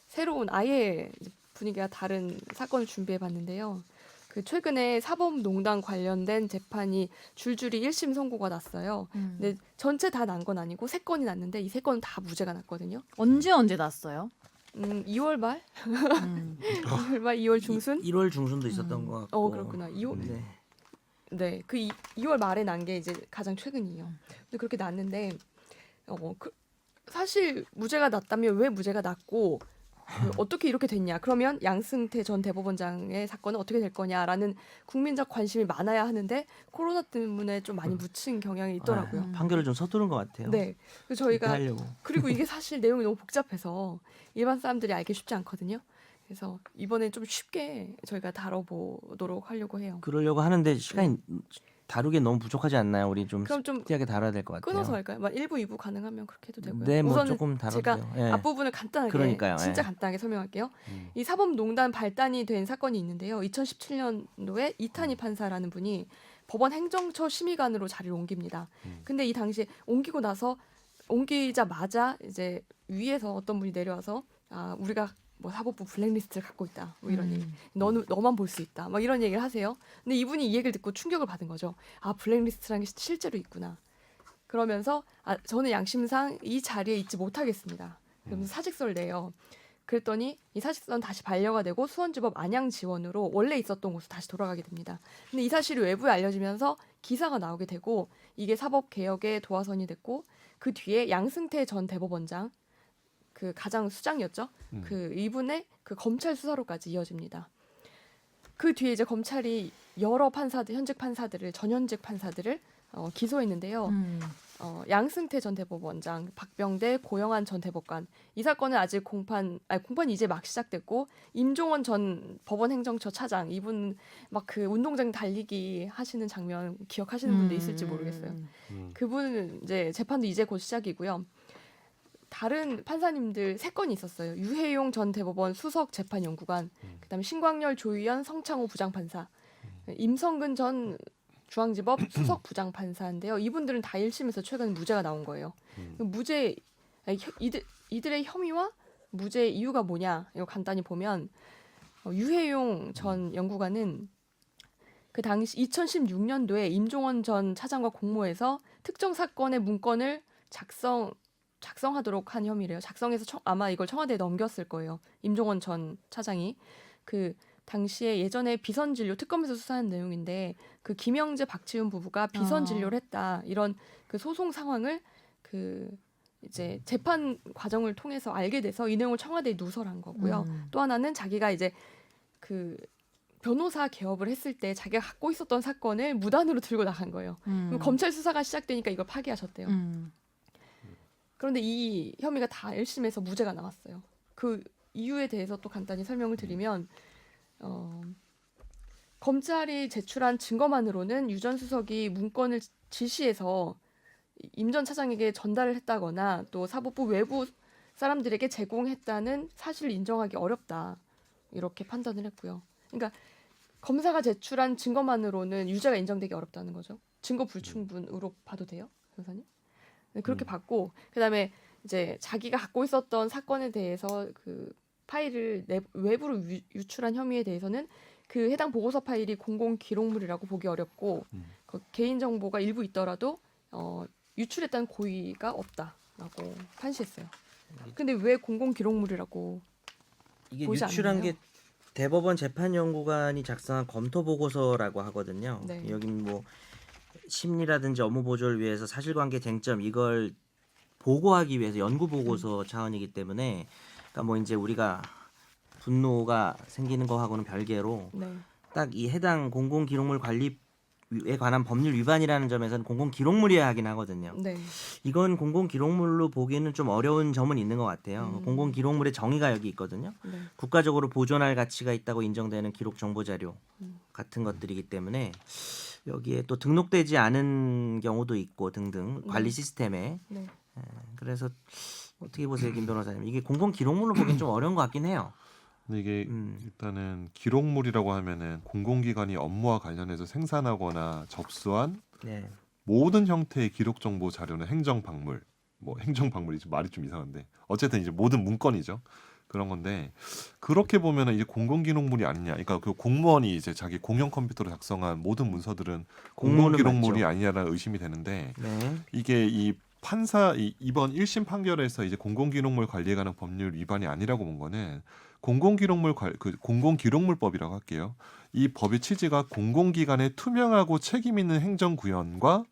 Speaker 1: 새로운 아예 이제 분위기가 다른 사건을 준비해 봤는데요. 그 최근에 사법농단 관련된 재판이 줄줄이 1심 선고가 났어요. 근데 전체 다 난 건 아니고 3건이 났는데 이 3건은 다 무죄가 났거든요.
Speaker 4: 언제 났어요?
Speaker 1: 2월 말?
Speaker 4: 음.
Speaker 1: 2월 말, 2월 중순?
Speaker 2: 1월 중순도 있었던 것 같고.
Speaker 1: 그렇구나. 2월
Speaker 2: 네.
Speaker 1: 네, 그 2월 말에 난 게 이제 가장 최근이에요. 근데 그렇게 났는데 사실 무죄가 났다면 왜 무죄가 났고 어떻게 이렇게 됐냐? 그러면 양승태 전 대법원장의 사건은 어떻게 될 거냐라는 국민적 관심이 많아야 하는데 코로나 때문에 좀 많이 묻힌 경향이 있더라고요.
Speaker 2: 판결을 좀 서두른 것 같아요.
Speaker 1: 네, 그래서 저희가
Speaker 2: 하려고.
Speaker 1: 그리고 이게 사실 내용이 너무 복잡해서 일반 사람들이 알기 쉽지 않거든요. 그래서 이번엔 좀 쉽게 저희가 다뤄보도록 하려고 해요.
Speaker 2: 그러려고 하는데 시간이 다루기 너무 부족하지 않나요? 우리 좀
Speaker 1: 그럼 좀
Speaker 2: 스피디하게 다뤄야 될 것 같아요.
Speaker 1: 끊어서 할까요? 1부, 2부 가능하면 그렇게 해도 되고요.
Speaker 2: 네, 뭐
Speaker 1: 우선은
Speaker 2: 조금 다뤄도
Speaker 1: 제가
Speaker 2: 돼요. 예.
Speaker 1: 앞부분을 간단하게
Speaker 2: 그러니까요,
Speaker 1: 진짜
Speaker 2: 예.
Speaker 1: 간단하게 설명할게요. 이 사법농단 발단이 된 사건이 있는데요. 2017년도에 이탄희 판사라는 분이 법원 행정처 심의관으로 자리를 옮깁니다. 근데 이 당시에 옮기자마자 이제 위에서 어떤 분이 내려와서 우리가 뭐 사법부 블랙리스트를 갖고 있다. 뭐 이런 얘기. 너만 볼 수 있다. 막 이런 얘기를 하세요. 근데 이분이 이 얘기를 듣고 충격을 받은 거죠. 블랙리스트라는 게 실제로 있구나. 그러면서 저는 양심상 이 자리에 있지 못하겠습니다. 그러면서 사직서를 내요. 그랬더니 이 사직서는 다시 반려가 되고 수원지법 안양지원으로 원래 있었던 곳으로 다시 돌아가게 됩니다. 근데 이 사실이 외부에 알려지면서 기사가 나오게 되고 이게 사법개혁의 도화선이 됐고 그 뒤에 양승태 전 대법원장 그 가장 수장이었죠. 그 이분의 그 검찰 수사로까지 이어집니다. 그 뒤에 이제 검찰이 여러 판사들, 현직 판사들을 전현직 판사들을 기소했는데요. 양승태 전 대법원장, 박병대, 고영한 전 대법관 이 사건은 아직 공판이 이제 막 시작됐고 임종원 전 법원행정처 차장 이분 막 그 운동장 달리기 하시는 장면 기억하시는 분도 있을지 모르겠어요. 그분은 이제 재판도 이제 곧 시작이고요. 다른 판사님들 3건이 있었어요. 유해용 전 대법원 수석 재판연구관, 그다음에 신광열, 조희연, 성창호 부장판사, 임성근 전 중앙지법 수석 부장판사인데요. 이분들은 다 1심에서 최근 무죄가 나온 거예요. 이들의 혐의와 무죄 이유가 뭐냐? 이거 간단히 보면 유해용 전 연구관은 그 당시 2016년도에 임종원 전 차장과 공모해서 특정 사건의 문건을 작성하도록 한 혐의래요. 작성해서 아마 이걸 청와대에 넘겼을 거예요. 임종원 전 차장이 그 당시에 예전에 비선 진료 특검에서 수사한 내용인데 그 김영재 박지훈 부부가 비선 진료를 했다 이런 그 소송 상황을 그 이제 재판 과정을 통해서 알게 돼서 이 내용을 청와대에 누설한 거고요. 또 하나는 자기가 이제 그 변호사 개업을 했을 때 자기가 갖고 있었던 사건을 무단으로 들고 나간 거예요. 그럼 검찰 수사가 시작되니까 이걸 파기하셨대요. 그런데 이 혐의가 다 1심에서 무죄가 나왔어요. 그 이유에 대해서 또 간단히 설명을 드리면 검찰이 제출한 증거만으로는 유 전 수석이 문건을 지시해서 임 전 차장에게 전달을 했다거나 또 사법부 외부 사람들에게 제공했다는 사실을 인정하기 어렵다. 이렇게 판단을 했고요. 그러니까 검사가 제출한 증거만으로는 유죄가 인정되기 어렵다는 거죠. 증거 불충분으로 봐도 돼요, 변호사님? 네, 그렇게 봤고 그다음에 이제 자기가 갖고 있었던 사건에 대해서 그 파일을 외부로 유출한 혐의에 대해서는 그 해당 보고서 파일이 공공 기록물이라고 보기 어렵고 그 개인 정보가 일부 있더라도 유출했다는 고의가 없다 라고 판시했어요. 근데 왜 공공기록물이라고
Speaker 2: 이게
Speaker 1: 보지
Speaker 2: 유출한
Speaker 1: 않나요?
Speaker 2: 게 대법원 재판연구관이 작성한 검토 보고서라고 하거든요.
Speaker 1: 네.
Speaker 2: 여기 뭐 심리라든지 업무 보조를 위해서 사실관계 쟁점 이걸 보고하기 위해서 연구 보고서 차원이기 때문에 그러니까 뭐 이제 우리가 분노가 생기는 거하고는 별개로
Speaker 1: 네.
Speaker 2: 딱 이 해당 공공기록물 관리에 관한 법률 위반이라는 점에서는 공공기록물이어야 하긴 하거든요.
Speaker 1: 네.
Speaker 2: 이건 공공기록물로 보기에는 좀 어려운 점은 있는 것 같아요. 공공기록물의 정의가 여기 있거든요.
Speaker 1: 네.
Speaker 2: 국가적으로 보존할 가치가 있다고 인정되는 기록 정보 자료
Speaker 1: 음.
Speaker 2: 같은 것들이기 때문에 여기에 또 등록되지 않은 경우도 있고 등등 관리 시스템에
Speaker 1: 네.
Speaker 2: 그래서 어떻게 보세요, 김 변호사님? 이게 공공기록물로 보기엔 좀 어려운 것 같긴 해요.
Speaker 3: 근데 이게 일단은 기록물이라고 하면은 공공기관이 업무와 관련해서 생산하거나 접수한
Speaker 2: 네.
Speaker 3: 모든 형태의 기록 정보 자료는 행정박물. 뭐 행정박물이 좀 말이 좀 이상한데 어쨌든 이제 모든 문건이죠. 그런 건데 그렇게 보면은 이제 공공기록물이 아니냐. 그러니까 그 공무원이 이제 자기 공용 컴퓨터로 작성한 모든 문서들은
Speaker 2: 공무원은
Speaker 3: 공공기록물이
Speaker 2: 맞죠.
Speaker 3: 아니냐라는 의심이 되는데
Speaker 2: 네.
Speaker 3: 이게 이 판사 이번 1심 판결에서 이제 공공기록물 관리에 관한 법률 위반이 아니라고 본 거는 공공기록물법이라고 할게요. 이 법의 취지가 공공기관의 투명하고 책임 있는 행정 구현과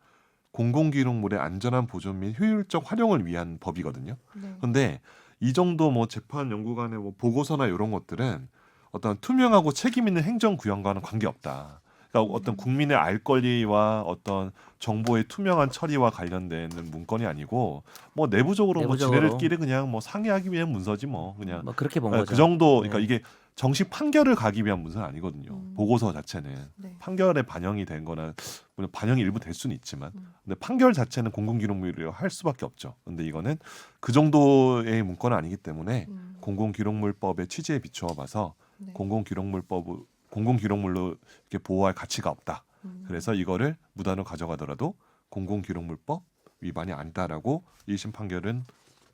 Speaker 3: 공공기록물의 안전한 보존 및 효율적 활용을 위한 법이거든요.
Speaker 1: 네.
Speaker 3: 근데 이 정도 뭐 재판 연구관의 뭐 보고서나 이런 것들은 어떤 투명하고 책임 있는 행정 구현과는 관계없다. 그러니까 어떤 국민의 알 권리와 어떤 정보의 투명한 처리와 관련되는 문건이 아니고 뭐 내부적으로 뭐
Speaker 2: 내부적으로.
Speaker 3: 지네들끼리 그냥 뭐 상의하기 위한 문서지 뭐 그냥
Speaker 2: 뭐 그렇게 본
Speaker 3: 네,
Speaker 2: 거죠.
Speaker 3: 그 정도 그러니까
Speaker 2: 네.
Speaker 3: 이게 정식 판결을 가기 위한 문서는 아니거든요. 보고서 자체는
Speaker 1: 네.
Speaker 3: 판결에 반영이 된 거나 물론 반영이 일부 될 수는 있지만 근데 판결 자체는 공공기록물이라고 할 수밖에 없죠. 근데 이거는 그 정도의 문건은 아니기 때문에 공공기록물법의 취지에 비추어 봐서
Speaker 1: 네.
Speaker 3: 공공기록물로 이렇게 보호할 가치가 없다. 그래서 이거를 무단으로 가져가더라도 공공기록물법 위반이 아니다라고 1심 판결은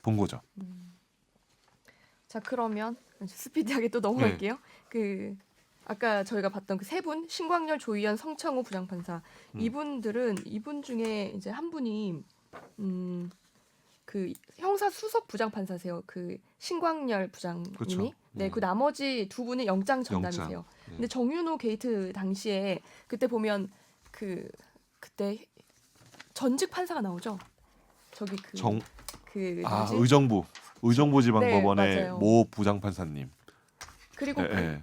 Speaker 3: 본 거죠.
Speaker 1: 자, 그러면 스피디하게 또 넘어갈게요. 그 아까 저희가 봤던 그 세 분, 신광열, 조희연, 성창호 부장판사. 이분 중에 이제 한 분이 그 형사 수석 부장판사세요. 그 신광열 부장님이.
Speaker 3: 그쵸.
Speaker 1: 네, 그 나머지 두 분은 영장 전담이세요.
Speaker 3: 영장. 네.
Speaker 1: 근데 정윤호 게이트 당시에 그때 보면 그때 전직 판사가 나오죠. 저기 그 누구지?
Speaker 3: 의정부지방법원의
Speaker 1: 네, 맞아요.
Speaker 3: 모 부장판사님.
Speaker 1: 그리고
Speaker 3: 예,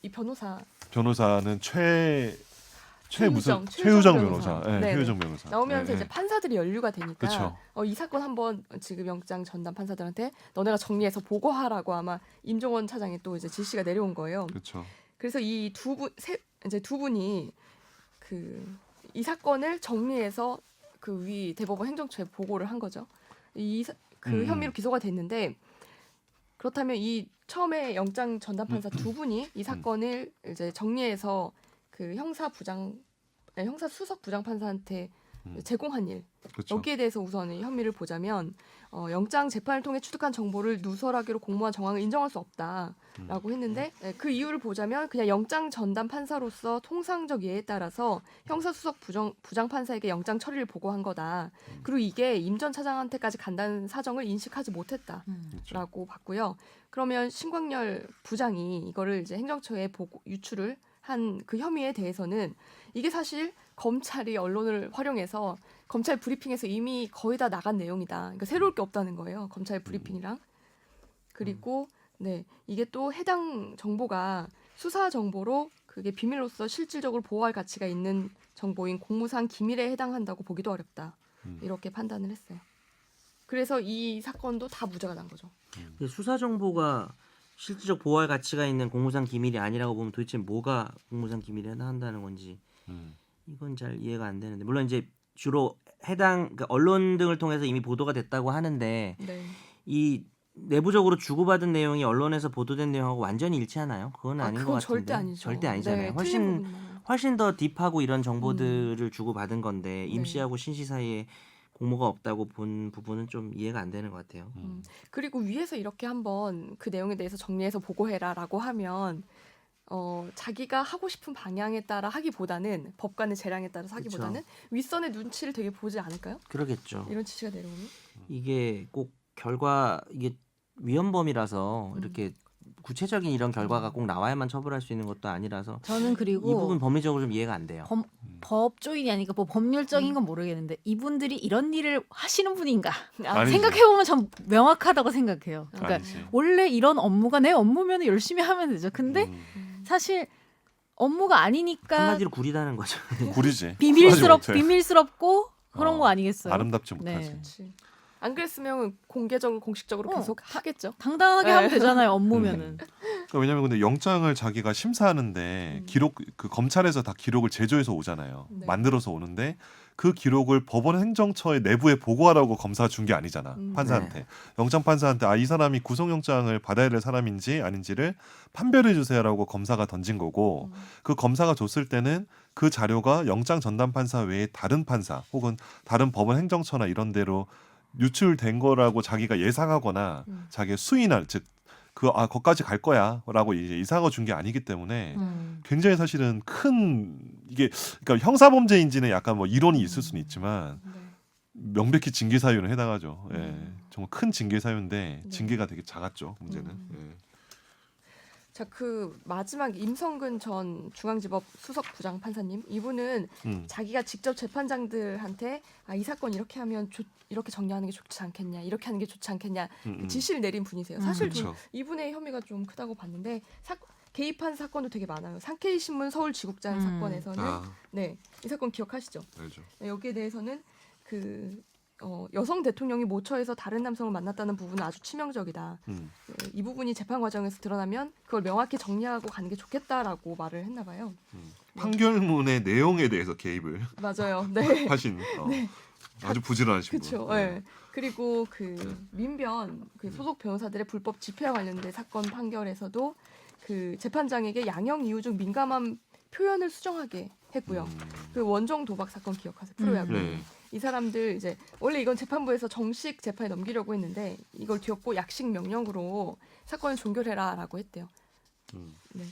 Speaker 1: 이 변호사
Speaker 3: 변호사는
Speaker 1: 최유정
Speaker 3: 최유정
Speaker 1: 변호사.
Speaker 3: 변호사. 예,
Speaker 1: 네네.
Speaker 3: 최유정 변호사.
Speaker 1: 나오면서
Speaker 3: 예,
Speaker 1: 이제
Speaker 3: 예.
Speaker 1: 판사들이 연루가 되니까
Speaker 3: 그쵸.
Speaker 1: 이 사건 한번 지금 영장 전담 판사들한테 너네가 정리해서 보고하라고 아마 임종원 차장이 또 이제 지시가 내려온 거예요.
Speaker 3: 그렇죠.
Speaker 1: 그래서 이 두 분이 이 사건을 정리해서 그 위 대법원 행정처에 보고를 한 거죠. 혐의로 기소가 됐는데 그렇다면 이 처음에 영장 전담 판사 두 분이 이 사건을 이제 정리해서 그 형사 수석 부장 판사한테 제공한 일
Speaker 3: 그렇죠.
Speaker 1: 여기에 대해서 우선 혐의를 보자면 영장 재판을 통해 취득한 정보를 누설하기로 공모한 정황을 인정할 수 없다라고 했는데 그 이유를 보자면 그냥 영장 전담 판사로서 통상적 예에 따라서 형사 수석 부장 판사에게 영장 처리를 보고한 거다. 그리고 이게 임 전 차장한테까지 간다는 사정을 인식하지 못했다라고 봤고요. 그러면 신광열 부장이 이거를 이제 행정처에 유출을 한 그 혐의에 대해서는 이게 사실 검찰이 언론을 활용해서 검찰 브리핑에서 이미 거의 다 나간 내용이다. 그러니까 새로울 게 없다는 거예요. 검찰 브리핑이랑. 그리고 네, 이게 또 해당 정보가 수사 정보로 그게 비밀로서 실질적으로 보호할 가치가 있는 정보인 공무상 기밀에 해당한다고 보기도 어렵다. 이렇게 판단을 했어요. 그래서 이 사건도 다 무죄가 난 거죠.
Speaker 2: 수사 정보가 실질적 보호할 가치가 있는 공무상 기밀이 아니라고 보면 도대체 뭐가 공무상 기밀에 해당한다는 건지 이건 잘 이해가 안 되는데 물론 이제 주로 그러니까 언론 등을 통해서 이미 보도가 됐다고 하는데
Speaker 1: 네.
Speaker 2: 이 내부적으로 주고받은 내용이 언론에서 보도된 내용하고 완전히 일치하나요? 그건 아닌 것
Speaker 1: 그건
Speaker 2: 같은데
Speaker 1: 절대 아니죠.
Speaker 2: 절대 아니잖아요.
Speaker 1: 네, 틀린 부분이 많아요.
Speaker 2: 훨씬 더 딥하고 이런 정보들을 주고받은 건데 임
Speaker 1: 네.
Speaker 2: 씨하고 신 씨 사이에 공모가 없다고 본 부분은 좀 이해가 안 되는 것 같아요.
Speaker 1: 그리고 위에서 이렇게 한번 그 내용에 대해서 정리해서 보고해라라고 하면 자기가 하고 싶은 방향에 따라 하기보다는 법관의 재량에 따라서 하기보다는 윗선의 눈치를 되게 보지 않을까요?
Speaker 2: 그러겠죠.
Speaker 1: 이런 지시가 내려오면
Speaker 2: 이게 꼭 결과 이게 위헌범이라서 이렇게 구체적인 이런 결과가 꼭 나와야만 처벌할 수 있는 것도 아니라서
Speaker 4: 저는
Speaker 2: 이
Speaker 4: 그리고
Speaker 2: 부분 법리적으로 좀 이해가 안 돼요.
Speaker 4: 법조인이 아니니까 뭐 법률적인 건 모르겠는데 이분들이 이런 일을 하시는 분인가
Speaker 3: 아니지.
Speaker 4: 생각해보면 전 명확하다고 생각해요. 그러니까
Speaker 3: 아니지.
Speaker 4: 원래 이런 업무가 내 업무면 열심히 하면 되죠. 근데 사실 업무가 아니니까
Speaker 2: 한마디로 구리다는 거죠.
Speaker 3: 구리지. 하지 못해.
Speaker 4: 비밀스럽고 그런 거 아니겠어요?
Speaker 3: 아름답지
Speaker 4: 네.
Speaker 3: 못하지.
Speaker 1: 그렇지. 안 그랬으면 공개적으로 공식적으로 계속 하겠죠.
Speaker 4: 당당하게 하면 되잖아요. 업무면은.
Speaker 3: 그러니까 왜냐면 근데 영장을 자기가 심사하는데 기록 그 검찰에서 다 기록을 제조해서 오잖아요.
Speaker 1: 네.
Speaker 3: 만들어서 오는데 그 기록을 법원 행정처의 내부에 보고하라고 검사가 준 게 아니잖아. 판사한테. 영장 판사한테 이 사람이 구속영장을 받아야 될 사람인지 아닌지를 판별해 주세요라고 검사가 던진 거고 그 검사가 줬을 때는 그 자료가 영장 전담 판사 외에 다른 판사 혹은 다른 법원 행정처나 이런 데로 유출된 거라고 자기가 예상하거나 자기의 수인할 즉 거기까지 갈 거야라고 이제 이상을 준 게 아니기 때문에 굉장히 사실은 큰 이게 그러니까 형사범죄인지는 약간 뭐 이론이 있을 수는 있지만
Speaker 1: 네.
Speaker 3: 명백히 징계 사유는 해당하죠. 예. 정말 큰 징계 사유인데
Speaker 1: 네.
Speaker 3: 징계가 되게 작았죠. 문제는.
Speaker 1: 자, 그 마지막 임성근 전 중앙지법 수석 부장 판사님 이분은 자기가 직접 재판장들한테 이 사건 이렇게 하면 이렇게 정리하는 게 좋지 않겠냐, 이렇게 하는 게 좋지 않겠냐 지시를 내린 분이세요. 사실 좀
Speaker 3: 그쵸.
Speaker 1: 이분의 혐의가 좀 크다고 봤는데 개입한 사건도 되게 많아요. 상케이 신문 서울지국장 사건에서는 네, 이 사건 기억하시죠?
Speaker 3: 알죠.
Speaker 1: 여기에 대해서는 여성 대통령이 모처에서 다른 남성을 만났다는 부분은 아주 치명적이다. 이 부분이 재판 과정에서 드러나면 그걸 명확히 정리하고 가는 게 좋겠다라고 말을 했나 봐요.
Speaker 3: 판결문의 내용에 대해서 개입을
Speaker 1: 맞아요. 네.
Speaker 3: 하신 아주 부지런하신
Speaker 1: 그렇죠.
Speaker 3: 분.
Speaker 1: 네. 그리고 그 민변 그 소속 변호사들의 불법 집회와 관련된 사건 판결에서도 그 재판장에게 양형 이유 중 민감한 표현을 수정하게 했고요. 그 원정 도박 사건 기억하세요? 프로야구.
Speaker 3: 네.
Speaker 1: 이 사람들 이제 원래 이건 재판부에서 정식 재판에 넘기려고 했는데 이걸 뒤엎고 약식 명령으로 사건을 종결해라라고 했대요. 네.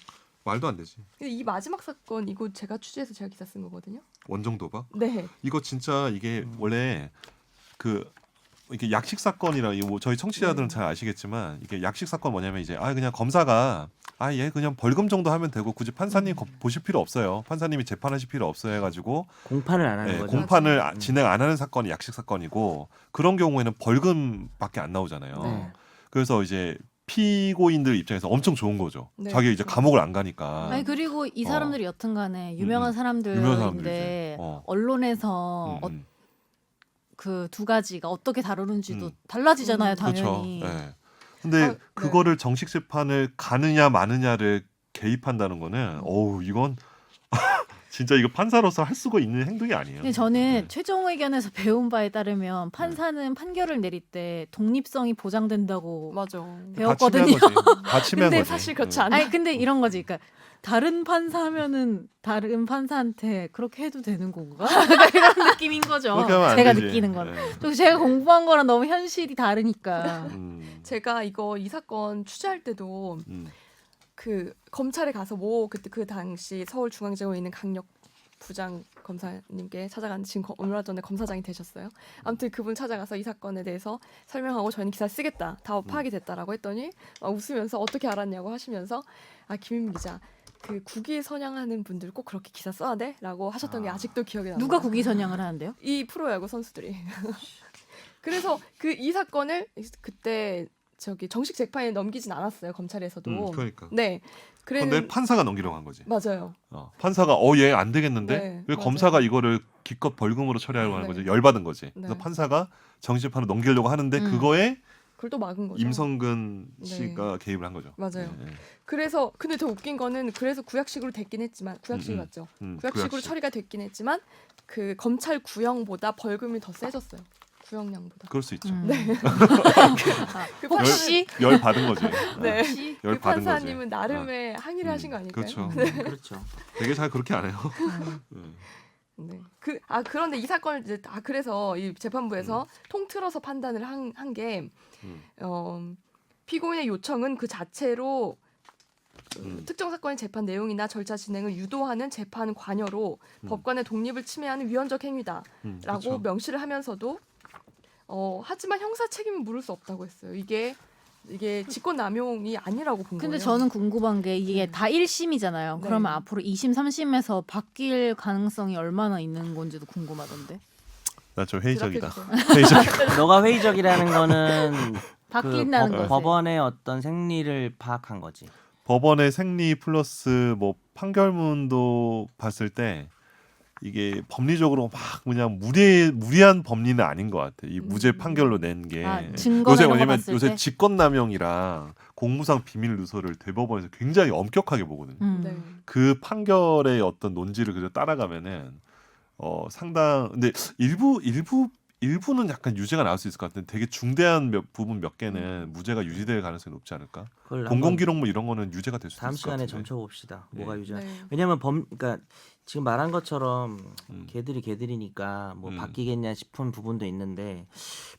Speaker 3: 말도 안 되지.
Speaker 1: 근데 이 마지막 사건 이거 제가 취재해서 제가 기사 쓴 거거든요.
Speaker 3: 원정 도박?
Speaker 1: 네.
Speaker 3: 이거 진짜 이게 원래 그 이게 약식 사건이라 뭐 저희 청취자들은 잘 아시겠지만 이게 약식 사건 뭐냐면 이제 그냥 검사가 얘 그냥 벌금 정도 하면 되고 굳이 판사님 보실 필요 없어요. 판사님이 재판하실 필요 없어요 해가지고
Speaker 2: 공판을 안 하는 거죠.
Speaker 3: 공판을 진행 안 하는 사건이 약식 사건이고 그런 경우에는 벌금밖에 안 나오잖아요.
Speaker 1: 네.
Speaker 3: 그래서 이제 피고인들 입장에서 엄청 좋은 거죠.
Speaker 1: 네,
Speaker 3: 자기 이제
Speaker 1: 그렇죠.
Speaker 3: 감옥을 안 가니까.
Speaker 4: 아니 그리고 이 사람들이 여튼간에 유명한
Speaker 3: 유명한
Speaker 4: 사람들인데
Speaker 3: 사람들이지.
Speaker 4: 언론에서 그 두 가지가 어떻게 다루는지도 달라지잖아요,
Speaker 3: 그렇죠.
Speaker 4: 당연히.
Speaker 3: 네. 근데
Speaker 1: 네.
Speaker 3: 그거를 정식 재판을 가느냐 마느냐를 개입한다는 거는 이건 진짜 이거 판사로서 할 수가 있는 행동이 아니에요.
Speaker 4: 근데 저는
Speaker 3: 네.
Speaker 4: 최종 의견에서 배운 바에 따르면 판사는 판결을 내릴 때 독립성이 보장된다고
Speaker 1: 맞아.
Speaker 4: 배웠거든요.
Speaker 3: 다 치면
Speaker 1: 근데
Speaker 3: 거지.
Speaker 1: 사실 그렇지 않아.
Speaker 4: 아니 근데 이런 거지. 그러니까 다른 판사면은 다른 판사한테 그렇게 해도 되는 건가? 이런 느낌인 거죠.
Speaker 3: 그렇게 하면 안
Speaker 4: 제가
Speaker 3: 되지.
Speaker 4: 느끼는 건.
Speaker 3: 네.
Speaker 4: 또 제가 공부한 거랑 너무 현실이 다르니까.
Speaker 1: 제가 이 사건 취재할 때도 그 검찰에 가서 그 당시 서울중앙지검에 있는 강력 부장 검사님께 찾아간 지금 얼마 전에 검사장이 되셨어요. 아무튼 그분 찾아가서 이 사건에 대해서 설명하고 저희는 기사 쓰겠다. 다 파악이 됐다라고 했더니 웃으면서 어떻게 알았냐고 하시면서 김윤 기자 그 국위 선양하는 분들 꼭 그렇게 기사 써야 돼? 라고 하셨던 게 아직도 기억이 납니다.
Speaker 4: 누가 국위 선양을 하는데요?
Speaker 1: 이 프로야구 선수들이. 그래서 이 사건을 그때 정식 재판에 넘기진 않았어요. 검찰에서도.
Speaker 3: 그러니까.
Speaker 1: 네.
Speaker 3: 근데 판사가 넘기려고 한 거지.
Speaker 1: 맞아요.
Speaker 3: 판사가 얘 안 되겠는데
Speaker 1: 네,
Speaker 3: 왜
Speaker 1: 맞아요.
Speaker 3: 검사가 이거를 기껏 벌금으로 처리하려고 하는
Speaker 1: 네.
Speaker 3: 거지. 열받은 거지.
Speaker 1: 네.
Speaker 3: 그래서 판사가 정식 재판을 넘기려고 하는데 그거에
Speaker 1: 그걸 또 막은 거죠.
Speaker 3: 임성근
Speaker 1: 네.
Speaker 3: 씨가 개입을 한 거죠.
Speaker 1: 맞아요.
Speaker 3: 네.
Speaker 1: 그래서 근데 더 웃긴 거는 그래서 구약식으로 됐긴 했지만 구약식 맞죠? 구약식으로
Speaker 3: 구약식.
Speaker 1: 처리가 됐긴 했지만 그 검찰 구형보다 벌금이 더 세졌어요. 구형량보다.
Speaker 3: 그럴 수 있죠.
Speaker 1: 그
Speaker 4: 혹시
Speaker 3: 열 받은 거지.
Speaker 1: 네.
Speaker 4: 혹시
Speaker 3: 열
Speaker 1: 그
Speaker 3: 받은 거지.
Speaker 1: 판사님은 나름의 항의를 하신 거 아닐까요?
Speaker 3: 그렇죠.
Speaker 2: 그렇죠.
Speaker 3: 되게 잘 그렇게 안 해요.
Speaker 1: 네. 그런데 이 사건을 이제 그래서 이 재판부에서 통틀어서 판단을 한 게 피고인의 요청은 그 자체로 특정 사건의 재판 내용이나 절차 진행을 유도하는 재판 관여로 법관의 독립을 침해하는 위헌적 행위다라고
Speaker 3: 그렇죠.
Speaker 1: 명시를 하면서도 하지만 형사 책임은 물을 수 없다고 했어요. 이게 직권남용이 아니라고 본
Speaker 4: 근데
Speaker 1: 거예요.
Speaker 4: 저는 궁금한 게 이게
Speaker 1: 네.
Speaker 4: 다 1심이잖아요.
Speaker 1: 네.
Speaker 4: 그러면 앞으로 2심, 3심에서 바뀔 가능성이 얼마나 있는 건지도 궁금하던데.
Speaker 3: 나 좀 회의적이다.
Speaker 1: 드랍해주세요.
Speaker 3: 회의적이다.
Speaker 2: 너가 회의적이라는 거는
Speaker 4: 바뀐다는 거지.
Speaker 2: 법원의 어떤 생리를 파악한 거지.
Speaker 3: 법원의 생리 플러스 뭐 판결문도 봤을 때 이게 법리적으로 막 그냥 무리한 법리는 아닌 것 같아. 이 무죄 판결로 낸 게.
Speaker 4: 증거나
Speaker 3: 요새
Speaker 4: 이런 거
Speaker 3: 왜냐면
Speaker 4: 봤을
Speaker 3: 요새
Speaker 4: 때?
Speaker 3: 직권남용이랑 공무상 비밀 누설을 대법원에서 굉장히 엄격하게 보거든요.
Speaker 1: 네.
Speaker 3: 그 판결의 어떤 논지를 그대로 따라가면은 상당 근데 일부는 약간 유죄가 나올 수 있을 것 같은데 되게 중대한 부분 몇 개는 무죄가 유지될 가능성이 높지 않을까?
Speaker 2: 그걸
Speaker 3: 공공기록물 이런 거는 유죄가 될 수도
Speaker 2: 다음
Speaker 3: 있을 것
Speaker 2: 시간에
Speaker 3: 같은데.
Speaker 2: 점쳐봅시다.
Speaker 3: 네.
Speaker 2: 뭐가 유죄?
Speaker 1: 네.
Speaker 2: 왜냐면 그러니까 지금 말한 것처럼
Speaker 3: 음.
Speaker 2: 개들이니까 뭐
Speaker 3: 음.
Speaker 2: 바뀌겠냐 싶은 부분도 있는데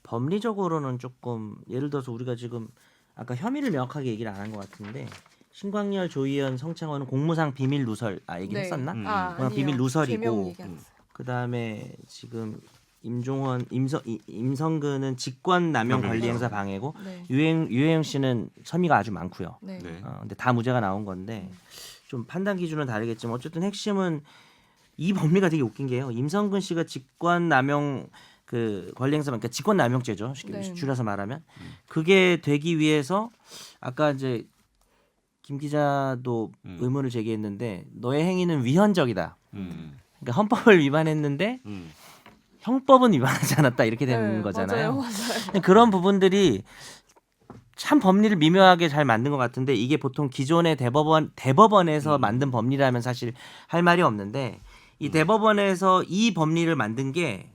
Speaker 2: 법리적으로는 조금 예를 들어서 우리가 지금 아까 혐의를 명확하게 얘기를 안 한 것 같은데 신광열, 조희연, 성창원은 공무상 비밀 누설 얘기했었나?
Speaker 3: 음.
Speaker 2: 그냥 비밀 누설이고.
Speaker 1: 개명 얘기 안 했어요.
Speaker 2: 그 다음에 지금 임성근은 직권남용
Speaker 3: 남용.
Speaker 2: 권리행사 방해고
Speaker 1: 네.
Speaker 2: 유해영 씨는 혐의가 아주 많고요.
Speaker 1: 네.
Speaker 3: 네.
Speaker 2: 근데 다 무죄가 나온 건데 좀 판단 기준은 다르겠지만 어쨌든 핵심은 이 법리가 되게 웃긴 게요. 임성근 씨가 직권남용 그 권리행사 그러니까 직권남용죄죠.
Speaker 1: 네.
Speaker 2: 줄여서 말하면 그게 되기 위해서 아까 이제 김 기자도 의문을 제기했는데 너의 행위는 위헌적이다. 그러니까 헌법을 위반했는데 형법은 위반하지 않았다 이렇게 되는
Speaker 1: 네,
Speaker 2: 거잖아요.
Speaker 1: 맞아요.
Speaker 2: 그런 부분들이 참 법리를 미묘하게 잘 만든 것 같은데 이게 보통 기존의 대법원에서 만든 법리라면 사실 할 말이 없는데 이 대법원에서 이 법리를 만든 게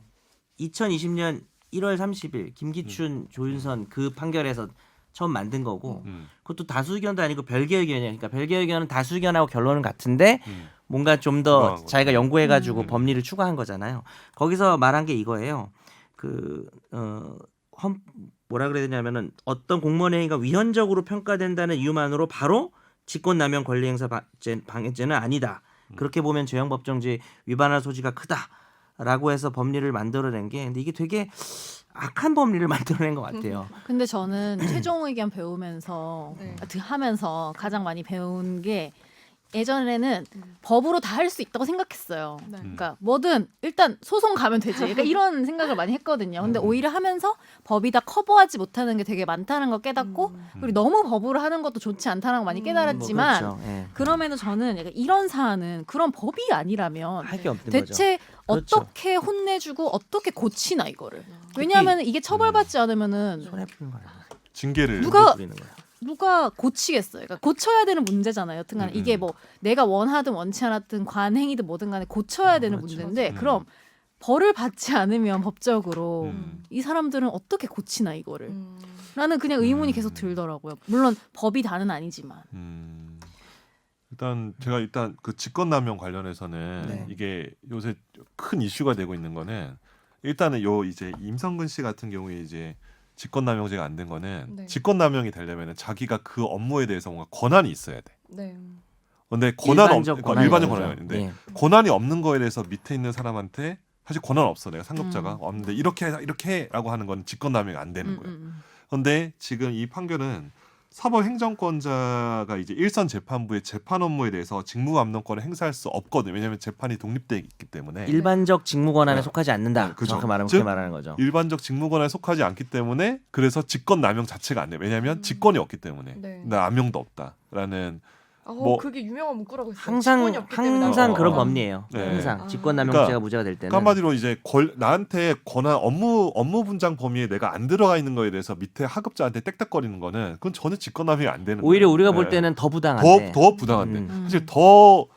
Speaker 2: 2020년 1월 30일 김기춘 조윤선 그 판결에서 처음 만든 거고 그것도 다수 의견도 아니고 별개 의견이에요. 그러니까 별개 의견은 다수 의견하고 결론은 같은데 뭔가 좀 더
Speaker 3: 추가한
Speaker 2: 자기가 연구해가지고
Speaker 3: 거죠.
Speaker 2: 법리를 추가한 거잖아요. 거기서 말한 게 이거예요. 뭐라 그래야 되냐면은 어떤 공무원 행위가 위헌적으로 평가된다는 이유만으로 바로 직권남용 권리행사 방해죄는 아니다. 그렇게 보면 재형법정지 위반할 소지가 크다라고 해서 법리를 만들어낸 게 근데 이게 되게 악한 법리를 만들어낸 것 같아요.
Speaker 4: 근데 저는 최종 의견 배우면서
Speaker 1: 네.
Speaker 4: 하면서 가장 많이 배운 게 예전에는 법으로 다 할 수 있다고 생각했어요.
Speaker 1: 네.
Speaker 4: 그러니까 뭐든 일단 소송 가면 되지. 그러니까 이런 생각을 많이 했거든요. 근데 오히려 하면서 법이 다 커버하지 못하는 게 되게 많다는 걸 깨닫고 그리고 너무 법으로 하는 것도 좋지 않다는 걸 많이 깨달았지만
Speaker 2: 뭐 그렇죠. 예.
Speaker 4: 그럼에도 저는 약간 이런 사안은 그런 법이 아니라면
Speaker 2: 할 게 없는 거죠.
Speaker 4: 대체
Speaker 2: 그렇죠.
Speaker 4: 어떻게 혼내주고 어떻게 고치나 이거를. 왜냐하면 이게 처벌받지 않으면은
Speaker 2: 손해 푸는 거예요.
Speaker 3: 징계를
Speaker 4: 누가
Speaker 2: 부리는 거예요.
Speaker 4: 누가 고치겠어요. 그러니까 고쳐야 되는 문제잖아요. 여튼간 이게 뭐 내가 원하든 원치 않았든 관행이든 뭐든 간에 고쳐야 되는
Speaker 2: 그렇죠.
Speaker 4: 문제인데 그럼 벌을 받지 않으면 법적으로
Speaker 3: 음.
Speaker 4: 이 사람들은 어떻게 고치나 이거를. 라는 그냥 의문이 계속 들더라고요. 물론 법이 다는 아니지만.
Speaker 3: 일단 그 직권남용 관련해서는
Speaker 1: 네.
Speaker 3: 이게 요새 큰 이슈가 되고 있는 거는 일단은 이제 임성근 씨 같은 경우에 이제 직권남용죄가 안 된 거는
Speaker 1: 네.
Speaker 3: 직권남용이 되려면은 자기가 그 업무에 대해서 뭔가 권한이 있어야 돼.
Speaker 1: 네.
Speaker 3: 근데
Speaker 2: 일반적 권한이
Speaker 3: 일반적
Speaker 2: 없죠.
Speaker 3: 권한이 있는데
Speaker 2: 예.
Speaker 3: 권한이 없는 거에 대해서 밑에 있는 사람한테 사실 권한 없어. 내가 상급자가 없는데 이렇게 해라고 하는 건 직권남용이 안 되는 거예요. 그런데 지금 이 판결은 사법행정권자가 이제 일선 재판부의 재판 업무에 대해서 직무감독권을 행사할 수 없거든요. 왜냐하면 재판이 독립돼 있기 때문에
Speaker 2: 일반적 직무 권한에
Speaker 3: 네.
Speaker 2: 속하지 않는다.
Speaker 3: 네, 그죠.
Speaker 2: 정확히 말하면
Speaker 3: 즉,
Speaker 2: 그렇게 말하는 거죠.
Speaker 3: 일반적 직무권한에 속하지 않기 때문에 그래서 직권남용 자체가 안 돼. 왜냐하면 직권이 없기 때문에
Speaker 1: 네.
Speaker 3: 남용도 없다라는
Speaker 1: 그게 유명한 문구라고 했어요.
Speaker 2: 항상
Speaker 1: 직권이 없기 때문에
Speaker 2: 항상
Speaker 3: 어,
Speaker 2: 그런
Speaker 3: 어.
Speaker 2: 법리예요.
Speaker 3: 네.
Speaker 2: 항상
Speaker 1: 아.
Speaker 2: 직권남용죄가
Speaker 3: 그러니까
Speaker 2: 무죄가 될 때는
Speaker 3: 한마디로 이제 나한테 권한 업무 분장 범위에 내가 안 들어가 있는 거에 대해서 밑에 하급자한테 땡땡거리는 거는 그건 전혀 직권남용이 안 되는
Speaker 2: 오히려
Speaker 3: 거예요.
Speaker 2: 우리가
Speaker 3: 네.
Speaker 2: 볼 때는 더 부당한데.
Speaker 3: 더 부당한데
Speaker 2: 음.
Speaker 3: 사실 더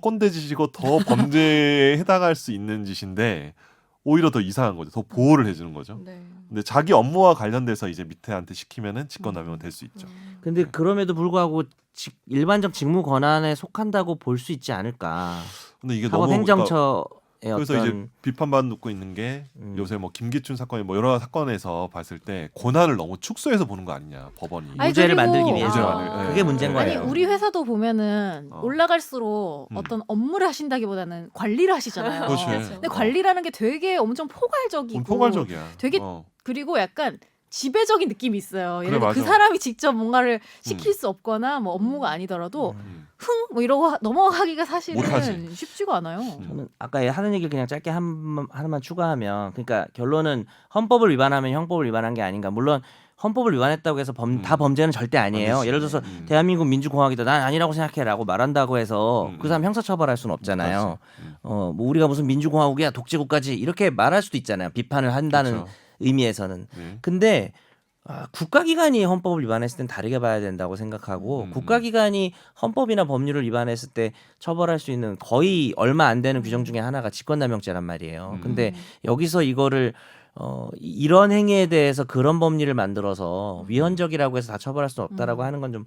Speaker 3: 꼰대짓이고 더 범죄에 해당할 수 있는 짓인데 오히려 더 이상한 거죠. 더 보호를 해주는 거죠.
Speaker 1: 네.
Speaker 3: 근데 자기 업무와 관련돼서 이제 밑에한테 시키면은 직권남용 될 수 있죠.
Speaker 2: 근데 그럼에도 불구하고 일반적 직무 권한에 속한다고 볼 수 있지 않을까.
Speaker 3: 근데 이게 너무
Speaker 2: 사법행정처에서
Speaker 3: 그래서
Speaker 2: 어떤
Speaker 3: 이제 비판받고 있는 게
Speaker 2: 음.
Speaker 3: 요새 뭐 김기춘 사건이 뭐 여러 사건에서 봤을 때 고난을 너무 축소해서 보는 거 아니냐 법원이.
Speaker 4: 아니,
Speaker 2: 무죄를
Speaker 4: 그리고-
Speaker 2: 만들기 위해서
Speaker 3: 무죄를 만들-
Speaker 2: 그게
Speaker 3: 예.
Speaker 2: 문제인
Speaker 4: 아니
Speaker 2: 거예요.
Speaker 4: 우리 회사도 보면은
Speaker 3: 어.
Speaker 4: 올라갈수록
Speaker 3: 음.
Speaker 4: 어떤 업무를 하신다기보다는 관리를 하시잖아요.
Speaker 3: 그렇지.
Speaker 4: 근데 관리라는 게 되게 엄청 포괄적이고
Speaker 3: 포괄적이야.
Speaker 4: 되게 그리고 약간 지배적인 느낌이 있어요. 예를
Speaker 3: 그래,
Speaker 4: 들어 그
Speaker 3: 맞아.
Speaker 4: 사람이 직접 뭔가를 시킬 수 없거나 뭐 업무가 아니더라도
Speaker 3: 음.
Speaker 4: 뭐 이러고 넘어가기가 사실은
Speaker 3: 못하지.
Speaker 4: 쉽지가 않아요.
Speaker 2: 저는 아까 하는 얘기를 그냥 짧게 하나만 추가하면 그러니까 결론은 헌법을 위반하면 형법을 위반한 게 아닌가. 물론 헌법을 위반했다고 해서 다 범죄는 절대 아니에요.
Speaker 3: 아니지.
Speaker 2: 예를 들어서
Speaker 3: 음.
Speaker 2: 대한민국 민주공화국이다. 난 아니라고 생각해라고 말한다고 해서
Speaker 3: 음.
Speaker 2: 그 사람 형사처벌할 수는 없잖아요.
Speaker 3: 그렇지.
Speaker 2: 뭐 우리가 무슨 민주공화국이야 독재국가지 이렇게 말할 수도 있잖아요. 비판을 한다는
Speaker 3: 그렇죠.
Speaker 2: 의미에서는.
Speaker 3: 네.
Speaker 2: 근데 국가기관이 헌법을 위반했을 땐 다르게 봐야 된다고 생각하고 국가기관이 헌법이나 법률을 위반했을 때 처벌할 수 있는 거의 얼마 안 되는 규정 중에 하나가 직권남용죄란 말이에요. 근데 여기서 이거를 이런 행위에 대해서 그런 법리를 만들어서 위헌적이라고 해서 다 처벌할 수는 없다라고 하는 건 좀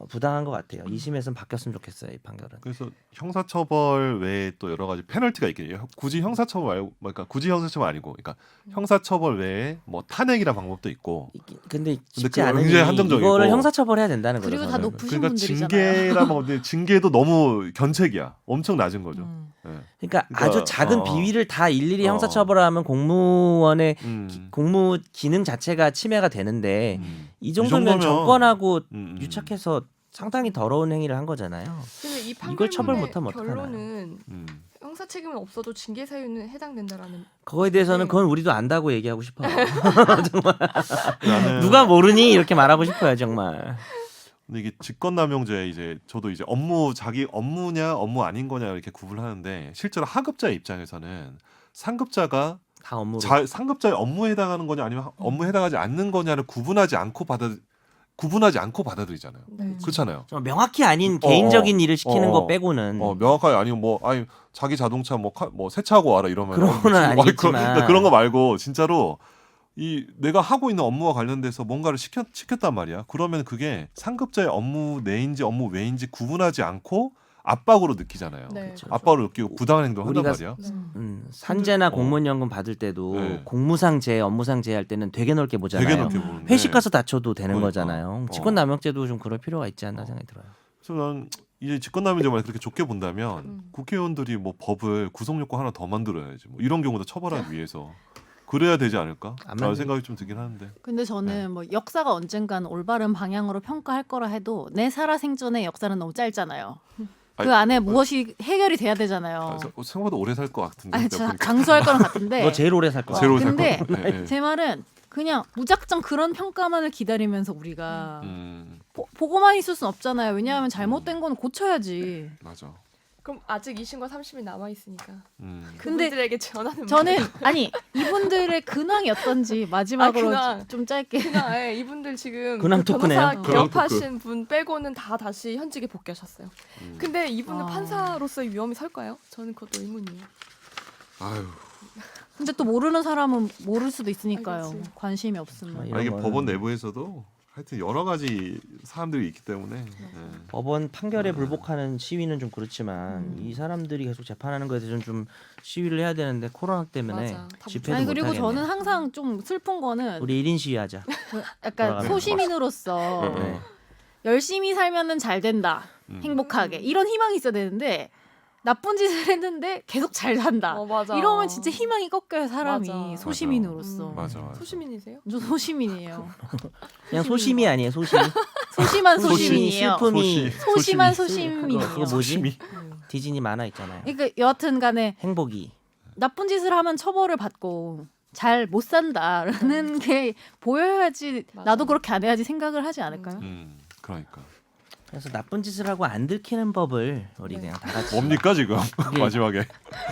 Speaker 2: 부당한 것 같아요. 2심에서는 바뀌었으면 좋겠어요. 이 판결은.
Speaker 3: 그래서 형사처벌 외에 또 여러 가지 페널티가 있겠네요. 굳이 형사처벌 말고, 그러니까 굳이 형사처벌 아니고, 그러니까 형사처벌 외에 뭐 탄핵이란 방법도 있고.
Speaker 2: 근데 쉽지
Speaker 3: 그거
Speaker 2: 않으니
Speaker 3: 굉장히 한정적이고.
Speaker 2: 이거를 형사처벌해야 된다는 거죠.
Speaker 4: 그리고 다
Speaker 2: 저는.
Speaker 4: 높으신
Speaker 3: 그러니까
Speaker 4: 분들이잖아요.
Speaker 3: 징계라면 근데 징계도 너무 견책이야. 엄청 낮은 거죠. 예.
Speaker 2: 그러니까
Speaker 3: 그러니까,
Speaker 2: 아주 작은 비위를 다 일일이 형사처벌하면 공무원의 공무 기능 자체가 침해가 되는데 이 정도면 정권하고 유착해서 상당히 더러운 행위를 한 거잖아요.
Speaker 1: 근데 이
Speaker 2: 이걸 처벌
Speaker 1: 판결문의
Speaker 2: 못하면 어떡하나요?
Speaker 1: 결론은 형사 책임은 없어도 징계 사유는 해당된다라는.
Speaker 2: 그거에 대해서는
Speaker 1: 네.
Speaker 2: 그건 우리도 안다고 얘기하고 싶어요.
Speaker 3: 나는
Speaker 2: 누가 모르니 이렇게 말하고 싶어요 정말.
Speaker 3: 근데 이게 직권남용죄 이제 저도 이제 업무 자기 업무냐 업무 아닌 거냐 이렇게 구분하는데 실제로 하급자의 입장에서는 상급자가
Speaker 2: 다 업무로.
Speaker 3: 상급자의 업무에 해당하는 거냐 아니면 업무에 해당하지 않는 거냐를 구분하지 않고 받아들이잖아요.
Speaker 1: 네.
Speaker 3: 그렇잖아요.
Speaker 2: 좀 명확히 아닌 개인적인 일을 시키는 거 빼고는
Speaker 3: 명확하게 아니면 뭐 아니 자기 자동차 뭐 세차하고 와라 이러면
Speaker 2: 그런 거는 아니겠지만.
Speaker 3: 그런 거 말고 진짜로 이 내가 하고 있는 업무와 관련돼서 뭔가를 시켰단 말이야. 그러면 그게 상급자의 업무 내인지 업무 외인지 구분하지 않고 압박으로 느끼잖아요.
Speaker 1: 네.
Speaker 2: 그렇죠.
Speaker 3: 압박으로 느끼고 부당한 행동을 한단
Speaker 2: 우리가
Speaker 3: 말이야.
Speaker 2: 산재나 공무원연금 받을 때도
Speaker 3: 네.
Speaker 2: 공무상 재, 업무상 재할 때는 되게 넓게 보잖아요.
Speaker 3: 되게 넓게 보는데.
Speaker 2: 회식 가서 다쳐도 되는
Speaker 3: 그러니까.
Speaker 2: 거잖아요. 직권남용죄도 좀 그럴 필요가 있지 않나 생각이 들어요.
Speaker 3: 그래서 난 이제 직권남용죄만 그렇게 좋게 본다면 국회의원들이 뭐 법을 구속요건 하나 더 만들어야지. 뭐 이런 경우도 처벌하기 위해서 그래야 되지 않을까? 라는 생각이 좀 들긴 하는데.
Speaker 4: 근데 저는 뭐 역사가 언젠가는 올바른 방향으로 평가할 거라 해도 내 살아생전의 역사는 너무 짧잖아요. 그 안에 무엇이 해결이 돼야 되잖아요.
Speaker 3: 생각보다 오래 살 것 같은데.
Speaker 4: 아니,
Speaker 3: 그러니까 보니까.
Speaker 4: 장수할 거랑 같은데.
Speaker 2: 너 제일 오래 살 거야.
Speaker 3: 제일 오래 살
Speaker 4: 근데
Speaker 3: 것 같아. 네, 네.
Speaker 4: 제 말은 그냥 무작정 그런 평가만을 기다리면서 우리가 보고만 있을 순 없잖아요. 왜냐하면 잘못된 건 고쳐야지.
Speaker 3: 맞아.
Speaker 1: 그럼 아직 2심과 3심이 남아 있으니까
Speaker 4: 근데
Speaker 1: 그분들에게 전하는
Speaker 4: 저는 아니 이분들의 근황이 어떤지 마지막으로
Speaker 1: 근황.
Speaker 4: 좀 짧게.
Speaker 1: 그냥 이분들 지금
Speaker 2: 근황
Speaker 1: 그
Speaker 2: 토크네요.
Speaker 1: 변호사
Speaker 3: 근황
Speaker 1: 개업하신 분 빼고는 다 다시 현직에 복귀하셨어요. 근데 이분은
Speaker 4: 아.
Speaker 1: 판사로서의 위험이 설까요? 저는 그것도 의문이에요.
Speaker 3: 아유.
Speaker 4: 근데 또 모르는 사람은 모를 수도 있으니까요.
Speaker 1: 그치.
Speaker 4: 관심이 없으면.
Speaker 2: 이런
Speaker 3: 이게
Speaker 2: 거는
Speaker 3: 법원 내부에서도 하여튼 여러 가지 사람들이 있기 때문에. 네.
Speaker 2: 법원 판결에 불복하는 시위는 좀 그렇지만 이 사람들이 계속 재판하는 거에 대해서 좀 시위를 해야 되는데 코로나 때문에
Speaker 1: 맞아. 다
Speaker 2: 집회도
Speaker 4: 아니
Speaker 2: 못
Speaker 4: 그리고
Speaker 2: 하겠네.
Speaker 4: 저는 항상 좀 슬픈 거는
Speaker 2: 우리 1인 시위하자.
Speaker 4: 약간
Speaker 2: 돌아가면
Speaker 4: 소시민으로서
Speaker 2: 네.
Speaker 4: 열심히 살면은 잘 된다. 행복하게. 이런 희망이 있어야 되는데 나쁜 짓을 했는데 계속 잘 산다.
Speaker 1: 맞아.
Speaker 4: 이러면 진짜 희망이 꺾여요, 사람이.
Speaker 1: 맞아.
Speaker 4: 소시민으로서.
Speaker 3: 맞아. 맞아.
Speaker 1: 소시민이세요?
Speaker 4: 저 소시민이에요.
Speaker 2: 그냥 소심이 아니에요. 소심.
Speaker 4: 소심한
Speaker 2: 소심이,
Speaker 4: 소시민이에요.
Speaker 2: 슬픔이.
Speaker 4: 소심한
Speaker 2: 그거
Speaker 4: 소시민이에요.
Speaker 2: 뭐지?
Speaker 3: 소심이.
Speaker 2: 디즈니 만화 있잖아요.
Speaker 4: 그러니까 여하튼 간에
Speaker 2: 행복이.
Speaker 4: 나쁜 짓을 하면 처벌을 받고 잘 못 산다라는 게 보여야지
Speaker 1: 맞아.
Speaker 4: 나도 그렇게 안 해야지 생각을 하지 않을까요?
Speaker 3: 그러니까.
Speaker 2: 그래서 나쁜 짓을 하고 안 들키는 법을 우리 그냥 다 같이.
Speaker 3: 뭡니까 지금 마지막에.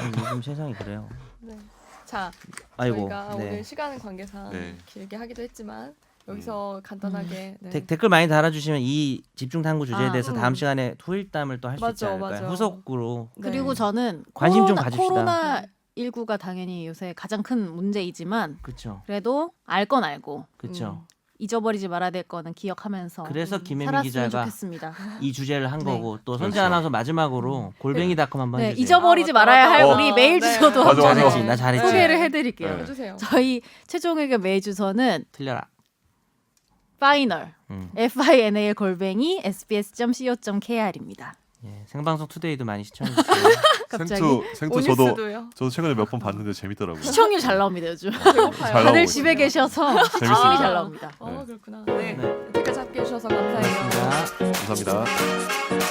Speaker 2: 요즘 세상이 그래요.
Speaker 1: 네. 자,
Speaker 2: 아이고.
Speaker 1: 저희가
Speaker 2: 네.
Speaker 1: 오늘 시간 관계상
Speaker 3: 네.
Speaker 1: 길게 하기도 했지만 여기서 간단하게 네.
Speaker 2: 댓글 많이 달아주시면 이 집중 탐구 주제에
Speaker 4: 아,
Speaker 2: 대해서 다음 시간에 후일담을 또 할 수 있지
Speaker 1: 맞아,
Speaker 2: 않을까요?
Speaker 1: 맞아.
Speaker 2: 후속으로.
Speaker 1: 네.
Speaker 4: 그리고 저는
Speaker 2: 관심 좀 가집시다.
Speaker 4: 코로나 19가 당연히 요새 가장 큰 문제이지만
Speaker 2: 그렇죠.
Speaker 4: 그래도 알 건 알고
Speaker 2: 그렇죠.
Speaker 4: 잊어버리지 말아야 될 거는 기억하면서
Speaker 2: 그래서 김혜민
Speaker 4: 살았으면
Speaker 2: 기자가
Speaker 4: 좋겠습니다.
Speaker 2: 이 주제를 한
Speaker 4: 네.
Speaker 2: 거고 또 선재
Speaker 3: 그렇죠.
Speaker 2: 아나운서 마지막으로 골뱅이닷컴 한번
Speaker 4: 네,
Speaker 2: 해주세요.
Speaker 4: 잊어버리지
Speaker 1: 아, 맞다,
Speaker 4: 말아야 할
Speaker 3: 맞다.
Speaker 4: 우리 메일
Speaker 1: 네.
Speaker 4: 주소도
Speaker 3: 맞아, 맞아.
Speaker 2: 잘했지, 나 잘했지.
Speaker 4: 소개를 해드릴게요.
Speaker 3: 네.
Speaker 1: 해주세요.
Speaker 4: 저희 최종 의견 메일 주소는
Speaker 2: 틀려라.
Speaker 4: final
Speaker 2: 음.
Speaker 4: final 골뱅이 sbs.co.kr입니다.
Speaker 2: 예, 생방송 투데이도 많이 시청해주세요.
Speaker 4: 갑자기
Speaker 3: 생투 저도
Speaker 1: 오니스도요.
Speaker 3: 최근에 몇 번 봤는데 재밌더라고요.
Speaker 4: 시청률 잘 나옵니다 요즘.
Speaker 1: 배고파요.
Speaker 3: 잘 나오고
Speaker 4: 다들
Speaker 3: 있습니다.
Speaker 4: 집에 계셔서
Speaker 3: 재밌습니다.
Speaker 4: 시청이 잘 나옵니다.
Speaker 1: 그렇구나. 네.
Speaker 2: 네.
Speaker 1: 여기까지 함께 해주셔서 감사해요.
Speaker 2: 고맙습니다.
Speaker 3: 감사합니다.